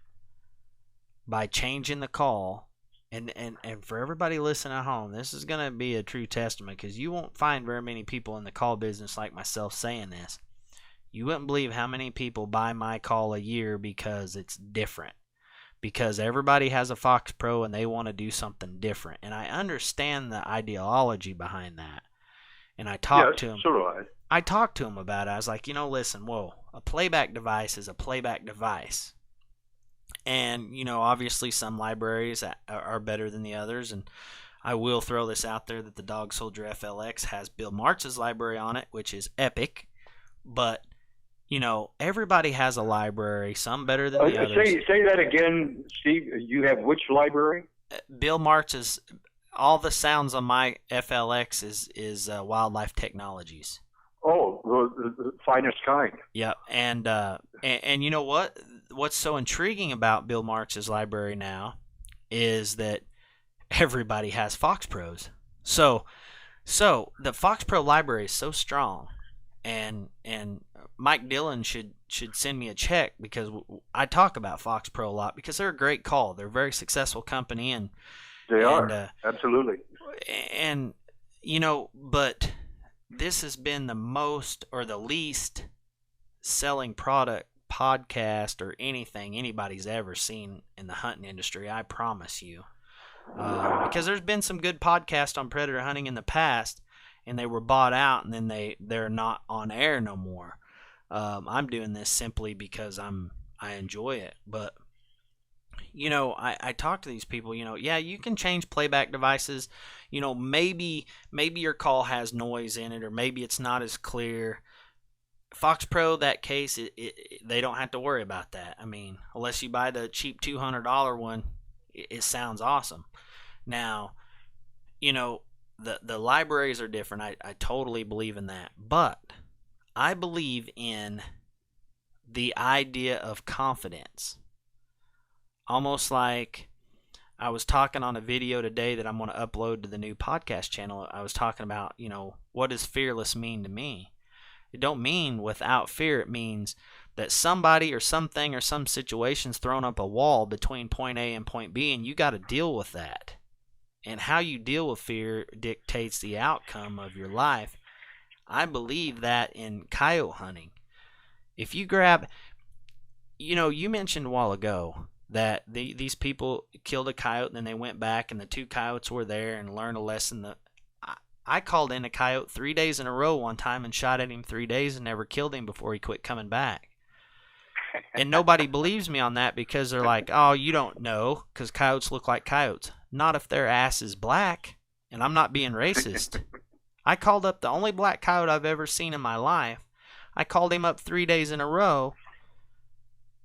by changing the call, and for everybody listening at home, this is going to be a true testament, because you won't find very many people in the call business like myself saying this. You wouldn't believe how many people buy my call a year because it's different, because everybody has a Fox Pro and they want to do something different. And I understand the ideology behind that. And I talked to them. So do I. I talked to them about it. I was like, listen, a playback device is a playback device. And, obviously some libraries are better than the others. And I will throw this out there that the Dog Soldier FLX has Bill Martz's library on it, which is epic. But, everybody has a library, some better than the others. Say that again, Steve. You have which library? Bill Martz's, all the sounds on my FLX is Wildlife Technologies. Oh, the finest kind. Yeah, and you know what? What's so intriguing about Bill Martz's library now is that everybody has Fox Pros. So the Fox Pro library is so strong, and Mike Dillon should send me a check, because I talk about Fox Pro a lot, because they're a great call. They're a very successful company, and they are absolutely. And but this has been the most or the least selling product podcast or anything anybody's ever seen in the hunting industry, I promise you. Because there's been some good podcasts on predator hunting in the past, and they were bought out, and then they're not on air no more. I'm doing this simply because I enjoy it. But I talk to these people. You can change playback devices. Maybe your call has noise in it, or maybe it's not as clear. Fox Pro, that case, they don't have to worry about that. I mean, unless you buy the cheap $200 one, it sounds awesome. Now, the libraries are different. I totally believe in that. But I believe in the idea of confidence. almost like I was talking on a video today that I'm going to upload to the new podcast channel. I was talking about, what does fearless mean to me? It don't mean without fear. It means that somebody or something or some situation's thrown up a wall between point A and point B, and you got to deal with that. And how you deal with fear dictates the outcome of your life. I believe that in coyote hunting. If you grab, you mentioned a while ago that these people killed a coyote and then they went back and the two coyotes were there and learned a lesson. I called in a coyote 3 days in a row one time and shot at him 3 days and never killed him before he quit coming back. And nobody believes me on that because they're like, oh, you don't know because coyotes look like coyotes. Not if their ass is black, and I'm not being racist. I called up the only black coyote I've ever seen in my life. I called him up 3 days in a row,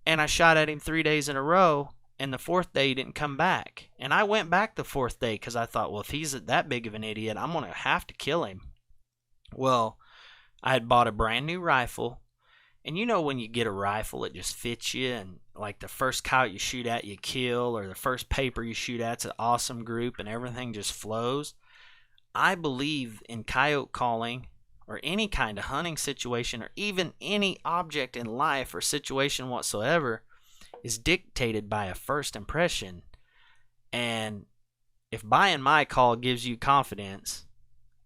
and I shot at him 3 days in a row, and the fourth day he didn't come back. And I went back the fourth day because I thought, well, if he's that big of an idiot, I'm going to have to kill him. Well, I had bought a brand new rifle, and when you get a rifle, it just fits you, and like the first coyote you shoot at, you kill, or the first paper you shoot at's an awesome group, and everything just flows. I believe in coyote calling, or any kind of hunting situation, or even any object in life or situation whatsoever, is dictated by a first impression. And if buying my call gives you confidence,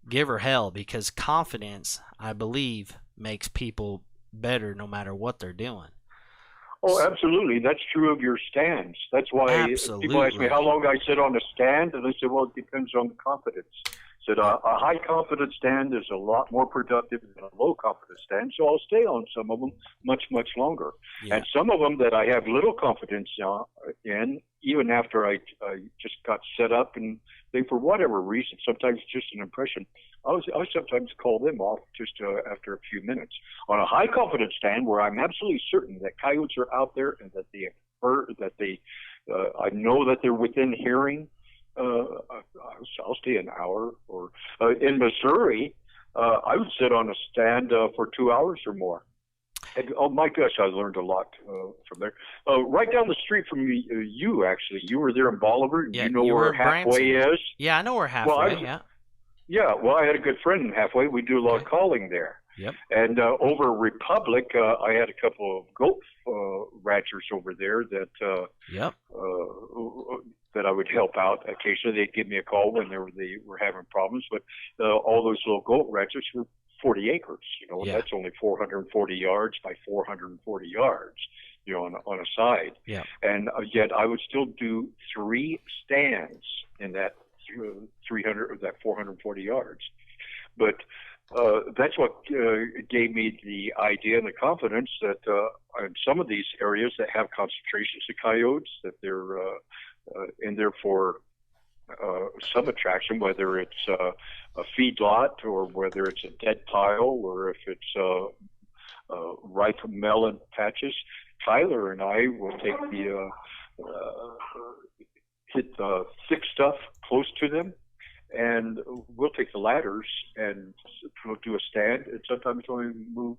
give her hell, because confidence, I believe, makes people better no matter what they're doing. Oh, absolutely. That's true of your stands. That's why people ask me how long I sit on a stand, and I say, well, it depends on the confidence. Said a high confidence stand is a lot more productive than a low confidence stand, so I'll stay on some of them much, much longer. Yeah. And some of them that I have little confidence in, even after I just got set up, and they, for whatever reason, sometimes just an impression, I sometimes call them off just after a few minutes. On a high confidence stand where I'm absolutely certain that coyotes are out there and that I know that they're within hearing, I'll stay an hour. Or in Missouri, I would sit on a stand for 2 hours or more. And, oh my gosh, I learned a lot from there. Right down the street from you, actually, you were there in Bolivar. Yeah, you know where Halfway is? Yeah, I know where Halfway. Yeah. Yeah, well, I had a good friend in Halfway. We do a lot of calling there. Yep. And over Republic, I had a couple of goat ranchers over there that that I would help out occasionally. They'd give me a call when they were having problems. But all those little goat ranchers were 40 acres, and that's only 440 yards by 440 yards, on a side. Yeah. And yet I would still do 3 stands in that 300 or that 440 yards. But that's what gave me the idea and the confidence that in some of these areas that have concentrations of coyotes, that they're in there for some attraction, whether it's a feedlot or whether it's a dead pile or if it's ripe melon patches. Tyler and I will take hit the thick stuff close to them, and we'll take the ladders and we'll do a stand, and sometimes only move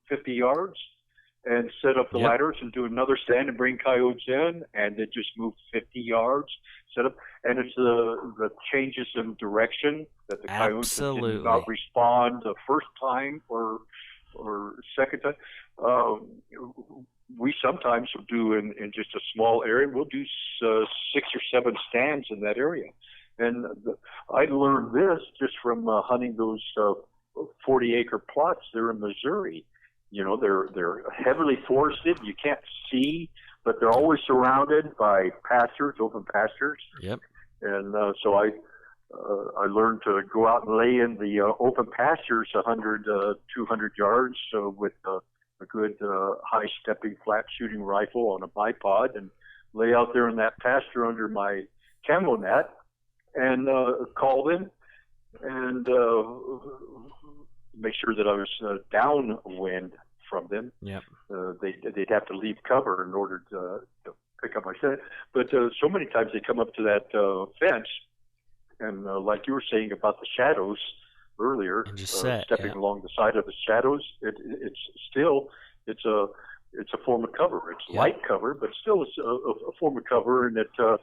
50 yards, and set up the ladders and do another stand and bring coyotes in, and then just move 50 yards, set up, and it's the changes in direction that the coyotes did not respond the first time or second time. We sometimes will do in just a small area. We'll do 6 or 7 stands in that area. And I learned this just from hunting those 40-acre plots there in Missouri. They're heavily forested. You can't see, but they're always surrounded by pastures, open pastures. Yep. And so I learned to go out and lay in the open pastures 100, 200 yards with a good high-stepping, flat-shooting rifle on a bipod, and lay out there in that pasture under my camo net and call them and make sure that I was downwind from them. Yep. They'd have to leave cover in order to pick up my scent. But so many times they come up to that fence, and like you were saying about the shadows earlier, stepping along the side of the shadows, it's it's a form of cover. It's Yep. light cover, but still it's a form of cover, and that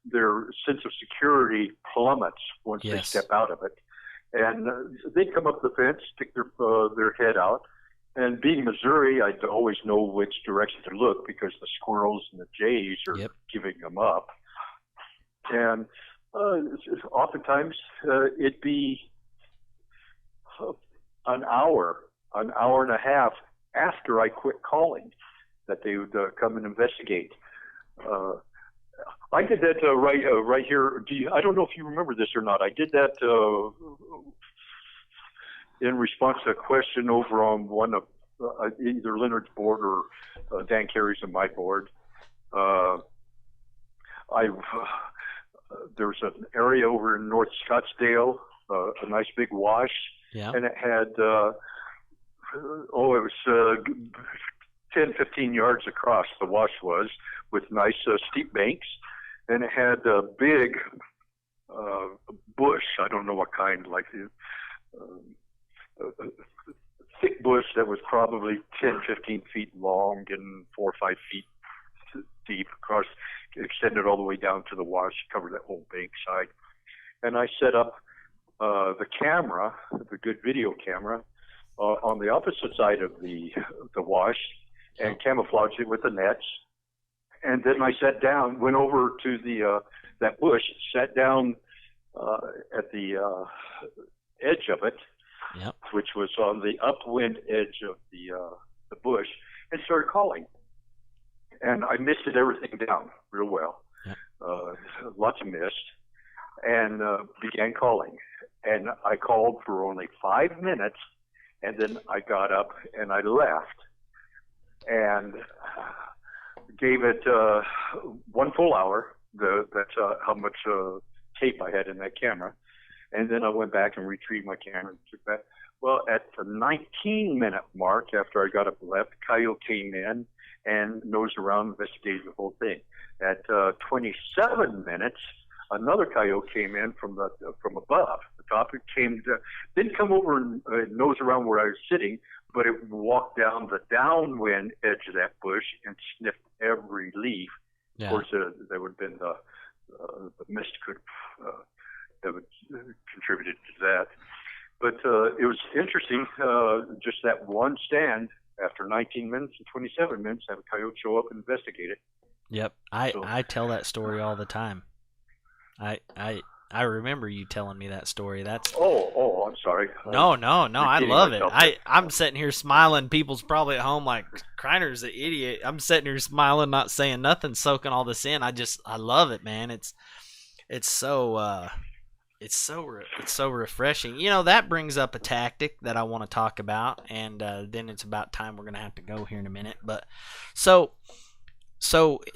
their sense of security plummets once they Yes. step out of it. And they come up the fence, stick their head out. And being Missouri, I always know which direction to look because the squirrels and the jays are Yep. giving them up. And oftentimes it'd be an hour and a half after I quit calling that they would come and investigate. I did that right here. I don't know if you remember this or not. I did that in response to a question over on one of either Leonard's board or Dan Carey's and my board. There was an area over in North Scottsdale, a nice big wash, Yeah. and it had it was 10, 15 yards across. The wash was with nice steep banks, and it had a big bush. I don't know what kind, like a thick bush that was probably 10, 15 feet long and 4 or 5 feet deep across, extended all the way down to the wash, covered that whole bank side. And I set up the camera, the good video camera, on the opposite side of the wash, and camouflaged it with the nets. And then I sat down, went over to that bush, sat down at the edge of it, Yep. which was on the upwind edge of the bush, and started calling. And I misted everything down real well, Yep. Lots of mist, and began calling. And I called for only 5 minutes, and then I got up and I left, and gave it 1 full hour. That's how much tape I had in that camera. And then I went back and retrieved my camera and took that. Well, at the 19-minute mark, after I got up and left, Coyote came in and nosed around, investigated the whole thing. At 27 minutes, another coyote came in from above the top. It didn't come over and nose around where I was sitting, but it walked down the downwind edge of that bush and sniffed every leaf. Yeah. Of course, there would have been the mist that would contributed to that. But it was interesting, just that one stand, after 19 minutes and 27 minutes, have a coyote show up and investigate it. Yep. I tell that story all the time. I remember you telling me that story. That's Oh, I'm sorry. No, I love it. myself. I'm sitting here smiling. People's probably at home like, Kreiner's an idiot. I'm sitting here smiling, not saying nothing, soaking all this in. I love it, man. It's so refreshing. You know, that brings up a tactic that I want to talk about, and then it's about time we're gonna have to go here in a minute. But so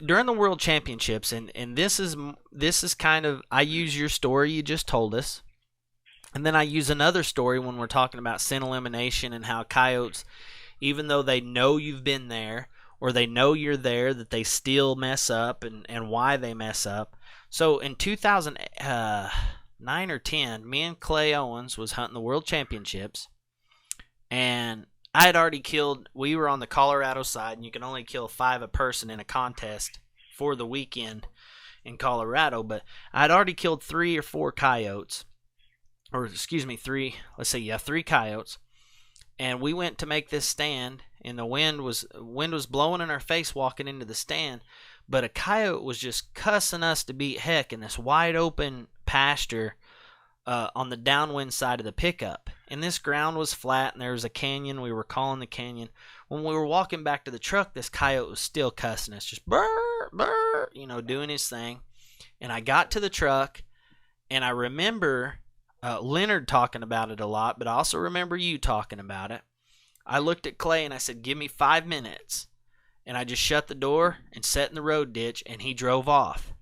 during the World Championships, and this is kind of, I use your story you just told us, and then I use another story when we're talking about scent elimination and how coyotes, even though they know you've been there or they know you're there, that they still mess up and why they mess up. So in 2009 or 10, me and Clay Owens was hunting the World Championships, and I had already killed, we were on the Colorado side, and you can only kill 5 a person in a contest for the weekend in Colorado, but I had already killed 3 or 4 coyotes, or excuse me, 3 coyotes, and we went to make this stand, and the wind was blowing in our face walking into the stand, but a coyote was just cussing us to beat heck in this wide open pasture on the downwind side of the pickup. And this ground was flat, and there was a canyon. We were calling the canyon. When we were walking back to the truck, this coyote was still cussing us, just burr, burr, doing his thing. And I got to the truck, and I remember Leonard talking about it a lot, but I also remember you talking about it. I looked at Clay, and I said, give me 5 minutes. And I just shut the door and sat in the road ditch, and he drove off.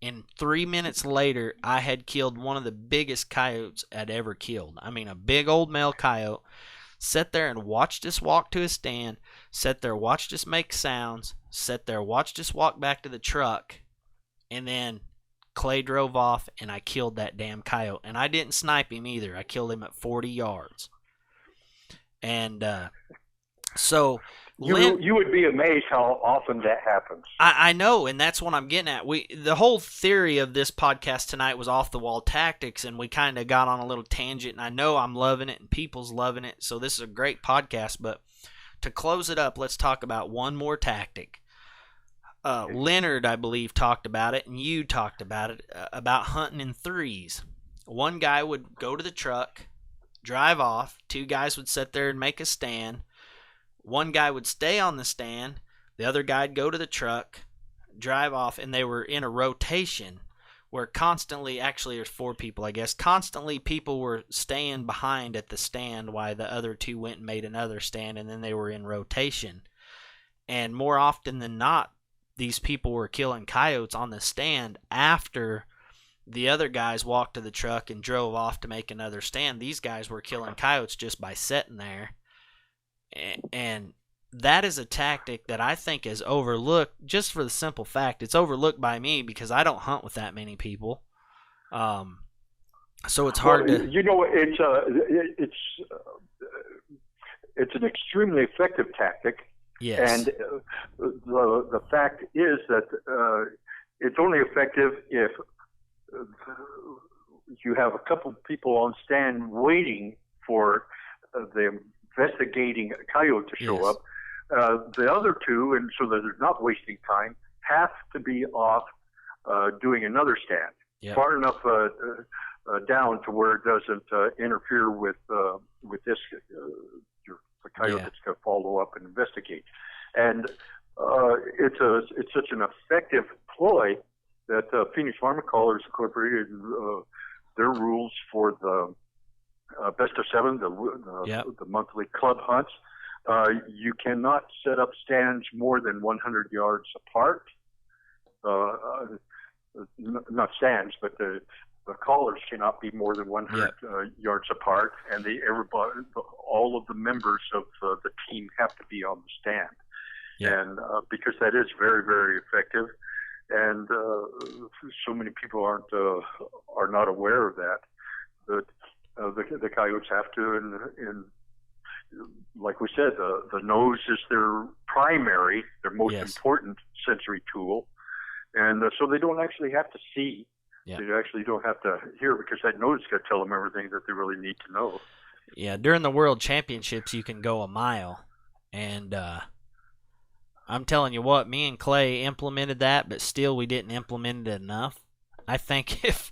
And 3 minutes later, I had killed one of the biggest coyotes I'd ever killed. I mean, a big old male coyote. Sat there and watched us walk to his stand. Sat there, watched us make sounds. Sat there, watched us walk back to the truck. And then Clay drove off, and I killed that damn coyote. And I didn't snipe him either. I killed him at 40 yards. And so You would be amazed how often that happens. I know, and that's what I'm getting at. The whole theory of this podcast tonight was off the wall tactics, and we kind of got on a little tangent. And I know I'm loving it, and people's loving it. So this is a great podcast. But to close it up, let's talk about one more tactic. Leonard, I believe, talked about it, and you talked about it, about hunting in threes. One guy would go to the truck, drive off. Two guys would sit there and make a stand. One guy would stay on the stand. The other guy'd go to the truck, drive off, and they were in a rotation where constantly, actually there's four people, I guess, constantly people were staying behind at the stand while the other two went and made another stand, and then they were in rotation. And more often than not, these people were killing coyotes on the stand after the other guys walked to the truck and drove off to make another stand. These guys were killing coyotes just by sitting there. And that is a tactic that I think is overlooked, just for the simple fact it's overlooked by me because I don't hunt with that many people. So it's hard to. It's an extremely effective tactic. Yes. And the fact is that it's only effective if you have a couple of people on stand waiting for the investigating coyote to show up. The other two, and so that they're not wasting time, have to be off doing another stand, far enough down to where it doesn't interfere with this the coyote that's going to follow up and investigate. And it's such an effective ploy that Phoenix Pharmacology incorporated their rules for the best of seven, the monthly club hunts. You cannot set up stands more than 100 yards apart. Not stands, but the callers cannot be more than 100 yards apart, and all of the members of the team have to be on the stand. And because that is very, very effective, and so many people are not aware of that. The coyotes have to, and like we said, the nose is their most important sensory tool, and so they don't actually have to see. Yeah. They actually don't have to hear, because that nose is going to tell them everything that they really need to know. Yeah, during the World Championships, you can go a mile, and I'm telling you what, me and Clay implemented that, but still we didn't implement it enough. I think if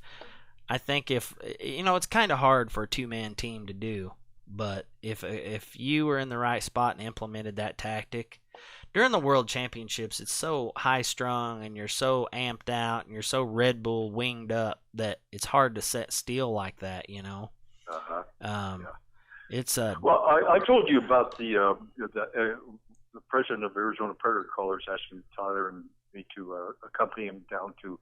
it's kind of hard for a two-man team to do, but if you were in the right spot and implemented that tactic during the World Championships, it's so high-strung and you're so amped out and you're so Red Bull winged up that it's hard to sit still like that, you know. It's well, I told you about the president of Arizona Predator Callers asking Tyler and me to accompany him down to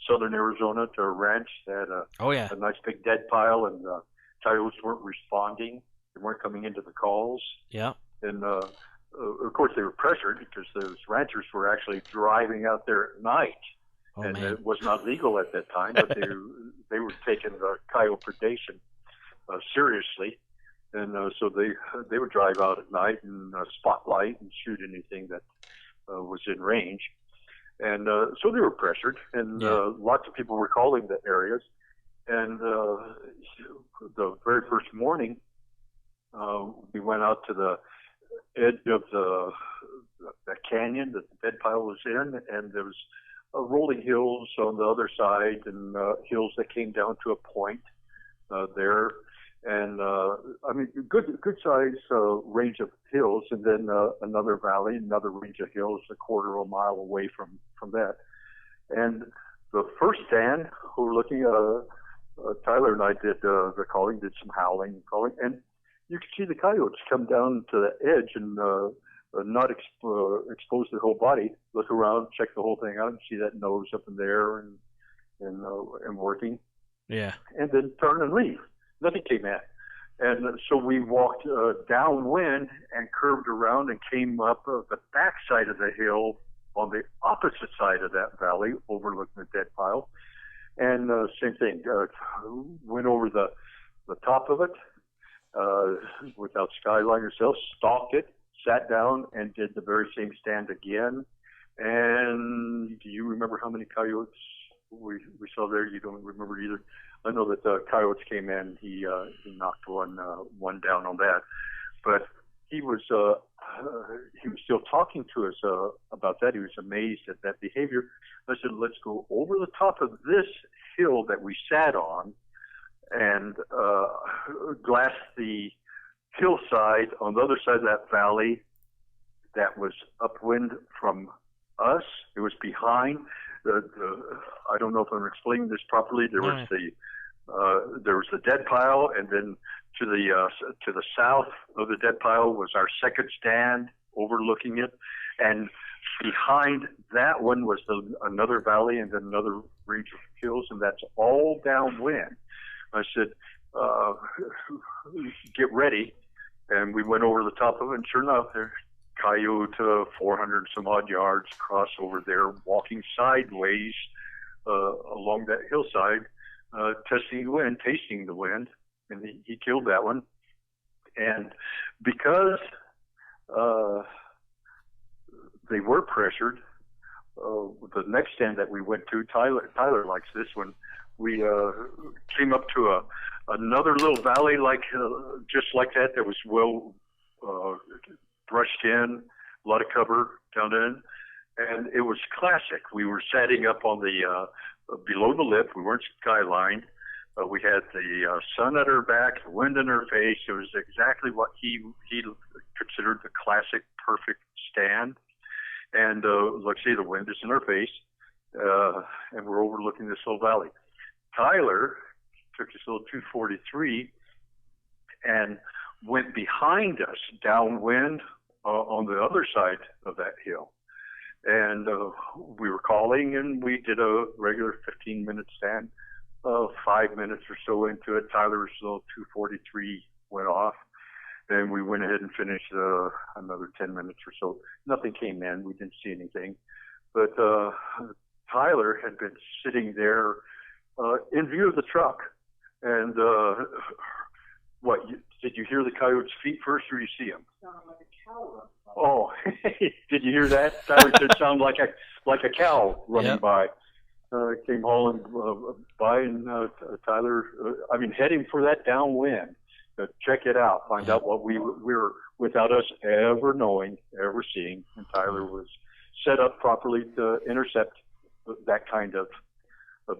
southern Arizona to a ranch that had a nice big dead pile, and coyotes weren't responding. They weren't coming into the calls. Yeah. And of course, they were pressured because those ranchers were actually driving out there at night, and man. It was not legal at that time. But they were taking the coyote predation seriously, and so they would drive out at night and spotlight and shoot anything that was in range. And so they were pressured, and lots of people were calling the areas. And the very first morning, we went out to the edge of the canyon that the bed pile was in, and there was rolling hills on the other side, and hills that came down to a point there. And good size range of hills, and then another valley, another range of hills, a quarter of a mile away from that. And the first stand, we were looking at, Tyler and I did the calling, did some howling and calling, and you could see the coyotes come down to the edge and not expose their whole body, look around, check the whole thing out, and see that nose up in there and working. Yeah. And then turn and leave. Nothing came in. And so we walked downwind and curved around and came up the back side of the hill on the opposite side of that valley, overlooking the dead pile. And same thing, went over the top of it without skyline yourself, stalked it, sat down and did the very same stand again. And do you remember how many coyotes we saw there? You don't remember either. I know that the coyotes came in. He knocked one down on that, but he was still talking to us about that. He was amazed at that behavior. I said, let's go over the top of this hill that we sat on and glass the hillside on the other side of that valley that was upwind from us. It was behind I don't know if I'm explaining this properly. There was the dead pile, and then to the south of the dead pile was our second stand overlooking it, and behind that one was another valley and then another range of hills, and that's all downwind. I said, get ready. And we went over the top of it, and sure enough, there, Coyote, 400 some odd yards, cross over there, walking sideways along that hillside, testing the wind, tasting the wind, and he killed that one. And because they were pressured, the next stand that we went to, Tyler likes this one. We came up to another little valley just like that was well brushed in, a lot of cover down in, and it was classic. We were setting up on the below the lip. We weren't skylined. We had the sun at our back, the wind in our face. It was exactly what he considered the classic perfect stand. And like I say, the wind is in our face, and we're overlooking this little valley. Tyler took his little 243 and went behind us downwind on the other side of that hill. And we were calling, and we did a regular 15-minute stand. 5 minutes or so into it, Tyler's little 243 went off, and we went ahead and finished another 10 minutes or so. Nothing came in. We didn't see anything. But Tyler had been sitting there in view of the truck. And did you hear the coyote's feet first, or you see him? Sounded like a cow. Oh, did you hear that? Tyler said sounded like a cow running by. Came hauling by, and Tyler, heading for that downwind. Check it out. Find out what we were, without us ever knowing, ever seeing. And Tyler was set up properly to intercept that kind of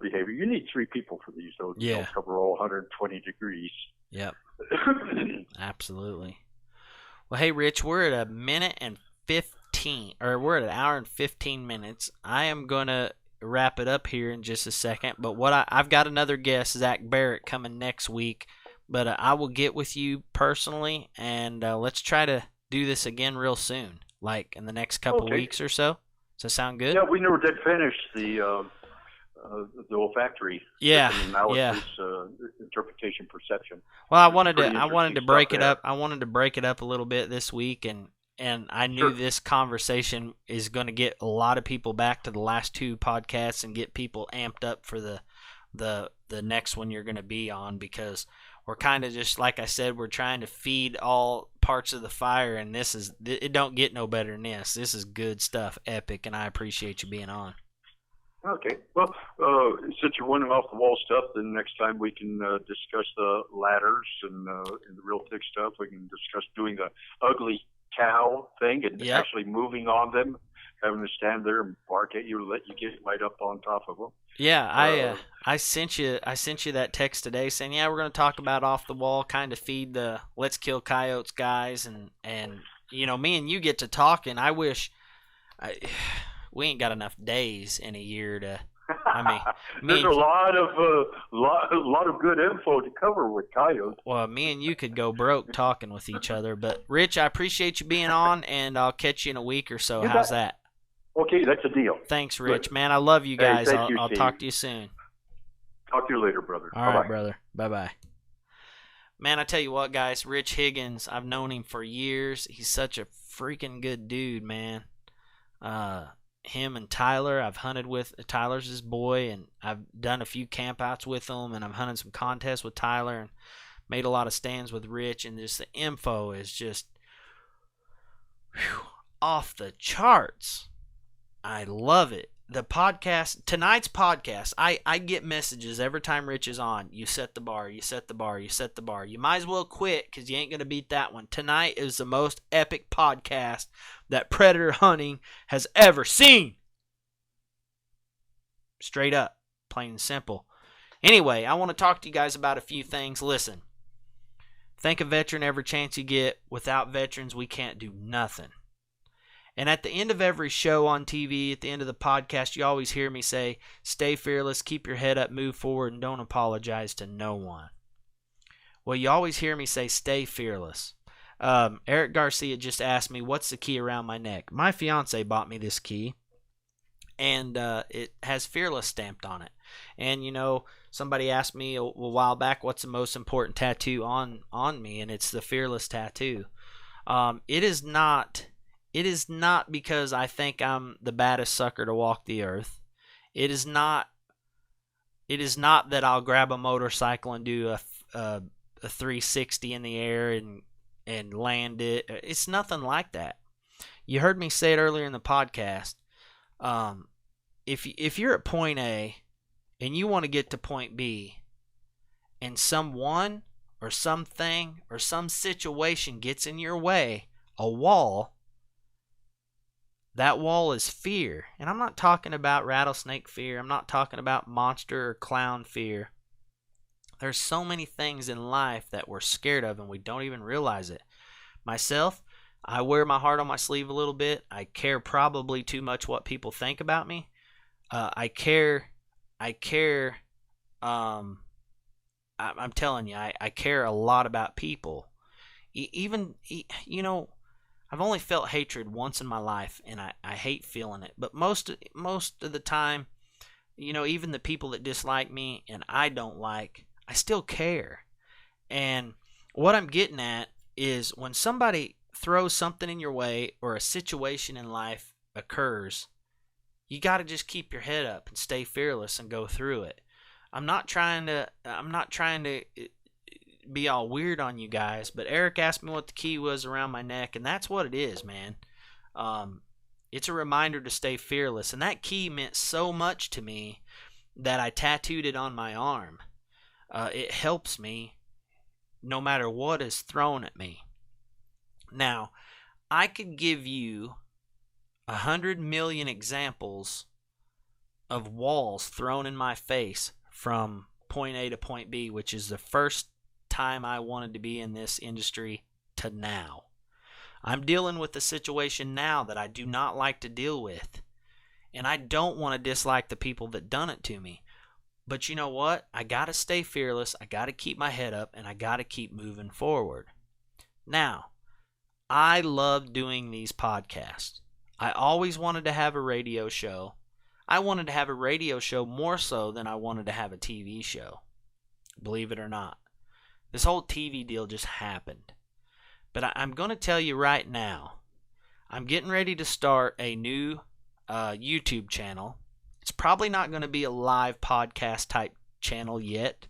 behavior. You need 3 people for these, though. Yeah. Don't cover all 120 degrees. Yep. Absolutely. Well, hey, Rich, we're at 1 hour and 15 minutes. I am going to wrap it up here in just a second, but I've got another guest, Zach Barrett, coming next week, but I will get with you personally, and let's try to do this again real soon, like in the next couple weeks or so. Does that sound good? Yeah, we never did finish the olfactory analysis, interpretation, perception. Well, I wanted to break it up. I wanted to break it up a little bit this week, and I knew this conversation is going to get a lot of people back to the last 2 podcasts and get people amped up for the next one you're going to be on, because we're kind of just, like I said, we're trying to feed all parts of the fire, and it don't get no better than this. This is good stuff, epic, and I appreciate you being on. Okay. Well, since you're winning off the wall stuff, then next time we can discuss the ladders and the real thick stuff. We can discuss doing the ugly cow thing and actually moving on them, having to stand there and bark at you, let you get right up on top of them. Yeah, I sent you that text today saying, we're going to talk about off the wall, kind of feed the Let's Kill Coyotes guys, and me and you get to talking. I wish we ain't got enough days in a year to. There's a lot of good info to cover with coyotes. Well, me and you could go broke talking with each other. But Rich, I appreciate you being on, and I'll catch you in a week or so. How's that? Okay, that's a deal. Thanks, Rich. Good. Man, I love you guys. Hey, I'll talk to you soon. Talk to you later, brother. All right, brother. Bye-bye. Man, I tell you what, guys, Rich Higgins, I've known him for years. He's such a freaking good dude, man. Him and Tyler, I've hunted with. Tyler's his boy, and I've done a few campouts with him, and I've hunted some contests with Tyler and made a lot of stands with Rich, and just the info is just Whew, off the charts. I love it. The podcast, tonight's podcast, I get messages every time Rich is on. You set the bar, you set the bar, you set the bar. You might as well quit because you ain't going to beat that one. Tonight is the most epic podcast that predator hunting has ever seen. Straight up, plain and simple. Anyway, I want to talk to you guys about a few things. Listen, thank a veteran every chance you get. Without veterans, we can't do nothing. And at the end of every show on TV, at the end of the podcast, you always hear me say, stay fearless, keep your head up, move forward, and don't apologize to no one. Well, you always hear me say, stay fearless. Eric Garcia just asked me, what's the key around my neck? My fiance bought me this key, and it has fearless stamped on it. And, you know, somebody asked me a while back, what's the most important tattoo on me? And it's the fearless tattoo. It is not because I think I'm the baddest sucker to walk the earth. It is not that I'll grab a motorcycle and do a 360 in the air and land it. It's nothing like that. You heard me say it earlier in the podcast. If you're at point A and you want to get to point B, and someone or something or some situation gets in your way, a wall. That wall is fear. And I'm not talking about rattlesnake fear. I'm not talking about monster or clown fear. There's so many things in life that we're scared of and we don't even realize it. Myself, I wear my heart on my sleeve a little bit. I care probably too much what people think about me. I'm telling you, I care a lot about people. You know, I've only felt hatred once in my life, and I hate feeling it. But most of the time, you know, even the people that dislike me and I don't like, I still care. And what I'm getting at is when somebody throws something in your way or a situation in life occurs, you got to just keep your head up and stay fearless and go through it. I'm not trying to be all weird on you guys, but Eric asked me what the key was around my neck, and that's what it is, man. It's a reminder to stay fearless, and that key meant so much to me that I tattooed it on my arm. It helps me no matter what is thrown at me. Now, I could give you 100 million examples of walls thrown in my face from point A to point B, which is the first time I wanted to be in this industry to now. I'm dealing with a situation now that I do not like to deal with, and I don't want to dislike the people that done it to me. But you know what? I got to stay fearless, I got to keep my head up, and I got to keep moving forward. Now, I love doing these podcasts. I always wanted to have a radio show. I wanted to have a radio show more so than I wanted to have a TV show. Believe it or not. This whole TV deal just happened. But I'm going to tell you right now, I'm getting ready to start a new YouTube channel. It's probably not going to be a live podcast type channel yet.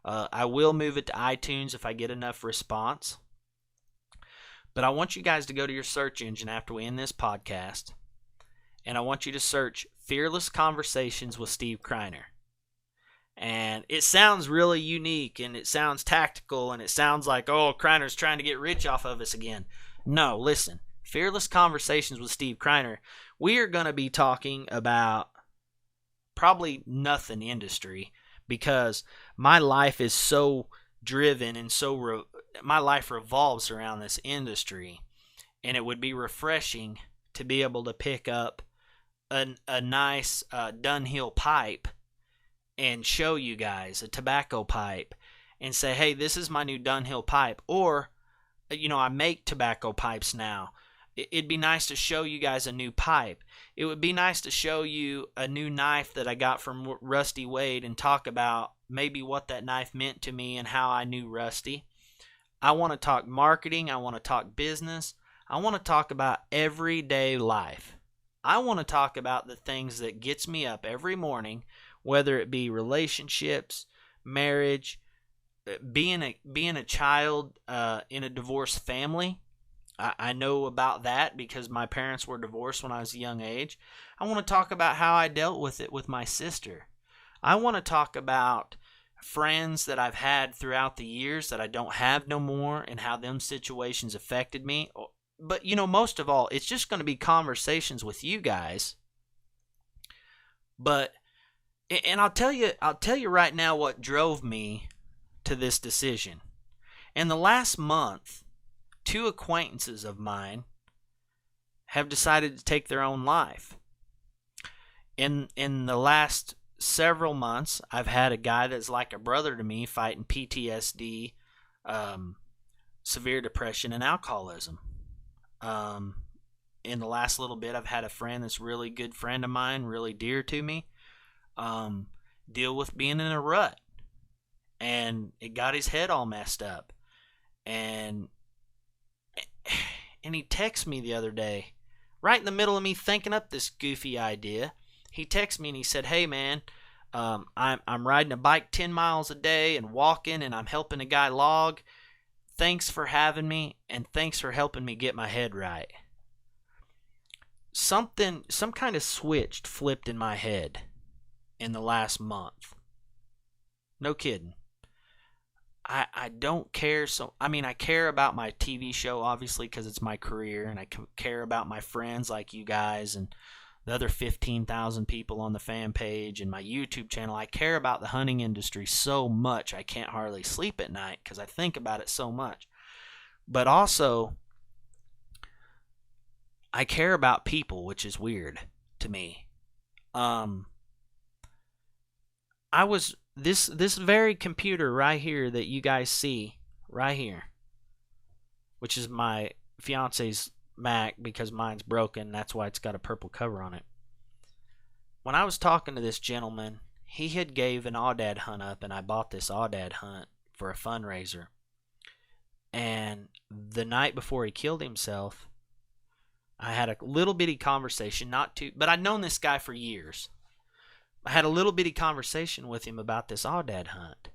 I will move it to iTunes if I get enough response. But I want you guys to go to your search engine after we end this podcast, and I want you to search Fearless Conversations with Steve Kreiner. And it sounds really unique, and it sounds tactical, and it sounds like, oh, Kreiner's trying to get rich off of us again. No, listen. Fearless Conversations with Steve Kreiner. We are going to be talking about probably nothing industry, because my life is so driven and my life revolves around this industry, and it would be refreshing to be able to pick up a nice Dunhill pipe and show you guys a tobacco pipe and say, hey, this is my new Dunhill pipe. Or, you know, I make tobacco pipes now. It'd be nice to show you guys a new pipe. It would be nice to show you a new knife that I got from Rusty Wade and talk about maybe what that knife meant to me and how I knew Rusty. I want to talk marketing. I want to talk business. I want to talk about everyday life. I want to talk about the things that gets me up every morning, whether it be relationships, marriage, being a child in a divorced family. I know about that because my parents were divorced when I was a young age. I want to talk about how I dealt with it with my sister. I want to talk about friends that I've had throughout the years that I don't have no more and how them situations affected me. But, most of all, it's just going to be conversations with you guys. But, and I'll tell you right now what drove me to this decision. In the last month, 2 acquaintances of mine have decided to take their own life. In the last several months, I've had a guy that's like a brother to me fighting PTSD, severe depression, and alcoholism. In the last little bit, I've had a friend that's really good friend of mine, really dear to me, deal with being in a rut. And it got his head all messed up. And he texted me the other day, right in the middle of me thinking up this goofy idea. He texted me and he said, "Hey man, I'm riding a bike 10 miles a day and walking, and I'm helping a guy log. Thanks for having me, and thanks for helping me get my head right." Some kind of switch flipped in my head in the last month. No kidding. I don't care I care about my TV show, obviously, because it's my career, and I care about my friends like you guys and the other 15,000 people on the fan page and my YouTube channel. I care about the hunting industry so much I can't hardly sleep at night because I think about it so much. But also, I care about people, which is weird to me. This very computer right here that you guys see right here, which is my fiance's Mac because mine's broken. That's why it's got a purple cover on it. When I was talking to this gentleman, he had gave an aoudad hunt up, and I bought this aoudad hunt for a fundraiser. And the night before he killed himself, I had a little bitty conversation, but I'd known this guy for years. I had a little bitty conversation with him about this aoudad hunt.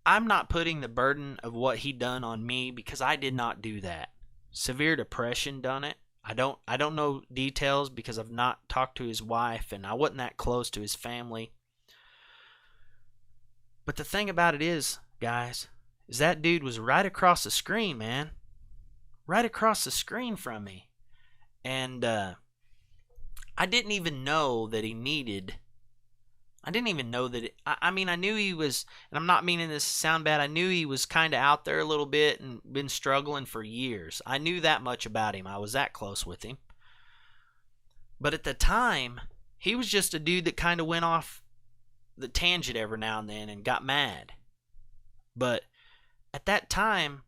I'm not putting the burden of what he done on me because I did not do that. Severe depression done it. I don't know details because I've not talked to his wife and I wasn't that close to his family. But the thing about it is, guys, is that dude was right across the screen, man. Right across the screen from me. And I didn't even know that he needed. I didn't even know that. I knew he was, and I'm not meaning this to sound bad. I knew he was kind of out there a little bit and been struggling for years. I knew that much about him. I was that close with him. But at the time, he was just a dude that kind of went off the tangent every now and then and got mad. But at that time,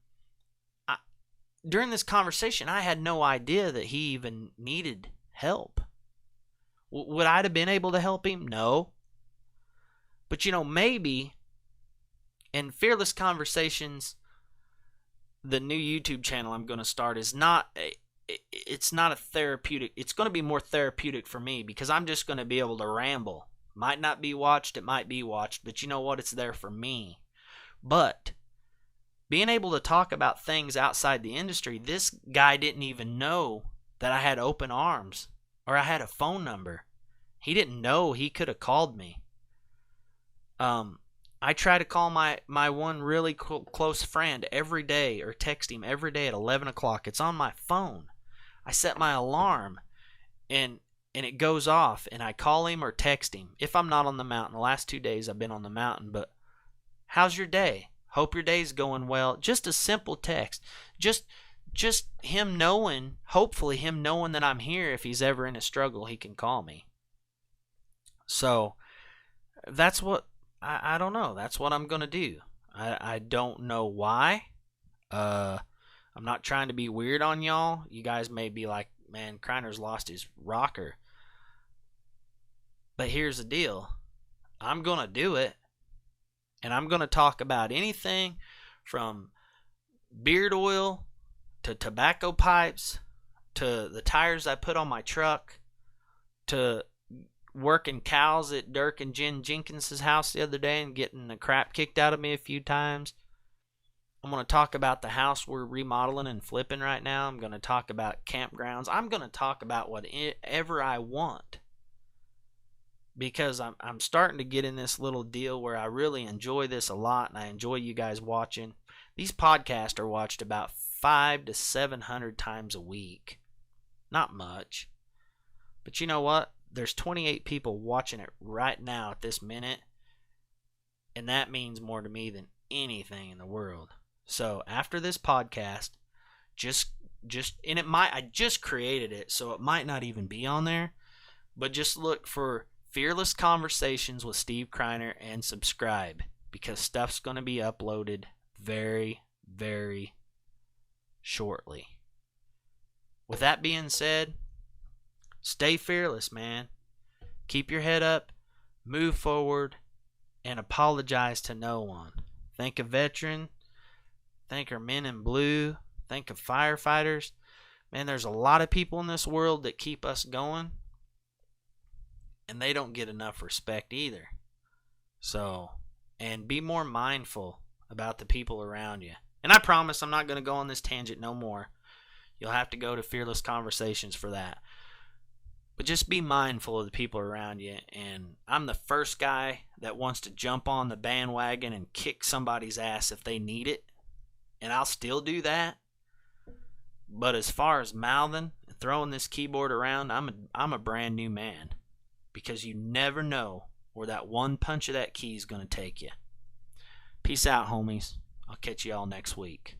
during this conversation, I had no idea that he even needed help. Would I have been able to help him? No. But maybe in Fearless Conversations, the new YouTube channel I'm going to start is it's not a therapeutic. It's going to be more therapeutic for me because I'm just going to be able to ramble. Might not be watched, it might be watched, but you know what? It's there for me. But being able to talk about things outside the industry, this guy didn't even know that I had open arms or I had a phone number. He didn't know. He could have called me. I try to call my one really close friend every day or text him every day at 11 o'clock. It's on my phone. I set my alarm and it goes off and I call him or text him. If I'm not on the mountain, the last 2 days I've been on the mountain, but how's your day? Hope your day's going well. Just a simple text. Just him knowing, hopefully him knowing that I'm here. If he's ever in a struggle, he can call me. So that's what, I don't know. That's what I'm going to do. I don't know why. I'm not trying to be weird on y'all. You guys may be like, man, Kreiner's lost his rocker. But here's the deal. I'm going to do it. And I'm going to talk about anything from beard oil to tobacco pipes to the tires I put on my truck to working cows at Dirk and Jen Jenkins' house the other day and getting the crap kicked out of me a few times. I'm going to talk about the house we're remodeling and flipping right now. I'm going to talk about campgrounds. I'm going to talk about whatever I want, because I'm starting to get in this little deal where I really enjoy this a lot, and I enjoy you guys watching. These podcasts are watched about 500 to 700 times a week. Not much. But you know what? There's 28 people watching it right now at this minute, and that means more to me than anything in the world. So after this podcast, and I just created it, so it might not even be on there, but just look for Fearless Conversations with Steve Kreiner and subscribe, because stuff's going to be uploaded very, very shortly. With that being said, stay fearless, man. Keep your head up, move forward, and apologize to no one. Thank a veteran. Thank our men in blue. Thank of firefighters. Man, there's a lot of people in this world that keep us going, and they don't get enough respect either. So, and be more mindful about the people around you. And I promise I'm not going to go on this tangent no more. You'll have to go to Fearless Conversations for that. But just be mindful of the people around you. And I'm the first guy that wants to jump on the bandwagon and kick somebody's ass if they need it. And I'll still do that. But as far as mouthing and throwing this keyboard around, I'm a brand new man. Because you never know where that one punch of that key is going to take you. Peace out, homies. I'll catch you all next week.